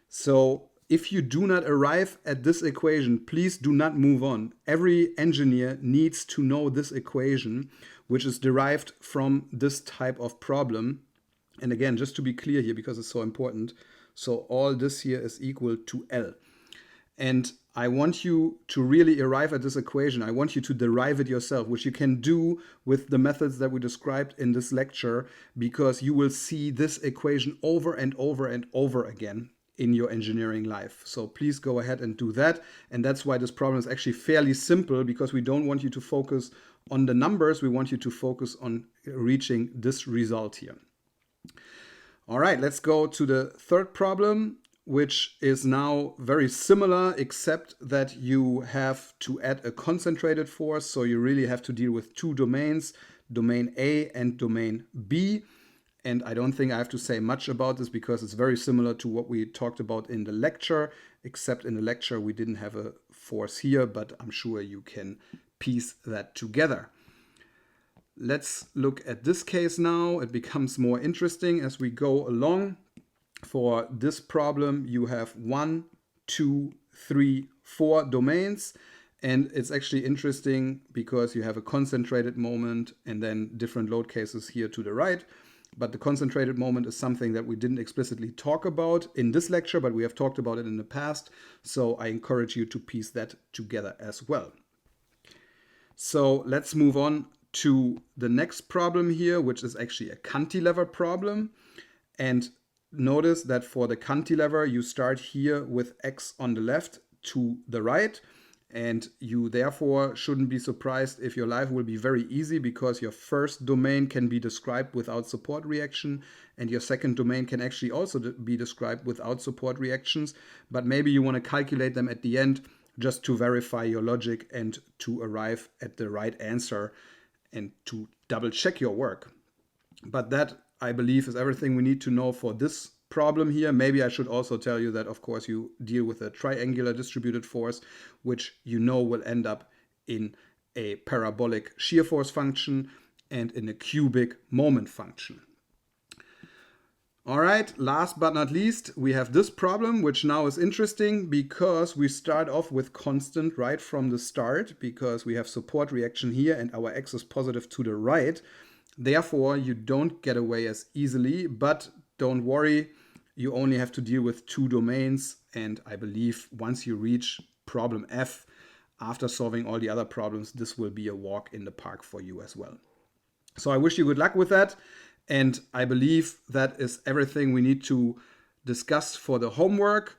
So if you do not arrive at this equation, please do not move on. Every engineer needs to know this equation, which is derived from this type of problem. And again, just to be clear here, because it's so important, so all this here is equal to L. And I want you to really arrive at this equation. I want you to derive it yourself, which you can do with the methods that we described in this lecture, because you will see this equation over and over and over again in your engineering life. So please go ahead and do that. And that's why this problem is actually fairly simple, because we don't want you to focus on the numbers. We want you to focus on reaching this result here. All right, let's go to the third problem, which is now very similar, except that you have to add a concentrated force. So you really have to deal with two domains, domain A and domain B. And I don't think I have to say much about this, because it's very similar to what we talked about in the lecture, except in the lecture we didn't have a force here, but I'm sure you can piece that together. Let's look at this case now. It becomes more interesting as we go along. For this problem, you have 1, 2, 3, 4 domains. And it's actually interesting because you have a concentrated moment and then different load cases here to the right. But the concentrated moment is something that we didn't explicitly talk about in this lecture, but we have talked about it in the past. So I encourage you to piece that together as well. So let's move on to the next problem here, which is actually a cantilever problem. And notice that for the cantilever, you start here with X on the left to the right. And you therefore shouldn't be surprised if your life will be very easy, because your first domain can be described without support reaction, and your second domain can actually also be described without support reactions. But maybe you want to calculate them at the end just to verify your logic and to arrive at the right answer and to double check your work. But that, I believe, is everything we need to know for this problem here. Maybe I should also tell you that, of course, you deal with a triangular distributed force, which you know will end up in a parabolic shear force function and in a cubic moment function. All right, last but not least, we have this problem, which now is interesting because we start off with constant right from the start, because we have support reaction here and our X is positive to the right. Therefore, you don't get away as easily, but don't worry, you only have to deal with two domains, and I believe once you reach problem F, after solving all the other problems, this will be a walk in the park for you as well. So I wish you good luck with that, and I believe that is everything we need to discuss for the homework.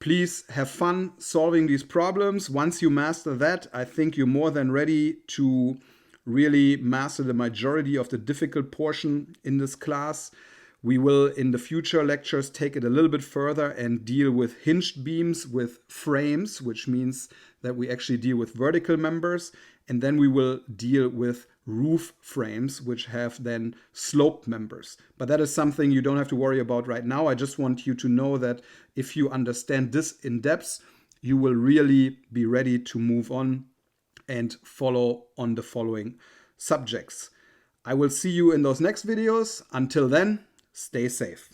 Please have fun solving these problems. Once you master that, I think you're more than ready to really master the majority of the difficult portion in this class. We will, in the future lectures, take it a little bit further and deal with hinged beams with frames, which means that we actually deal with vertical members. And then we will deal with roof frames, which have then sloped members. But that is something you don't have to worry about right now. I just want you to know that if you understand this in depth, you will really be ready to move on and follow on the following subjects. I will see you in those next videos. Until then, stay safe.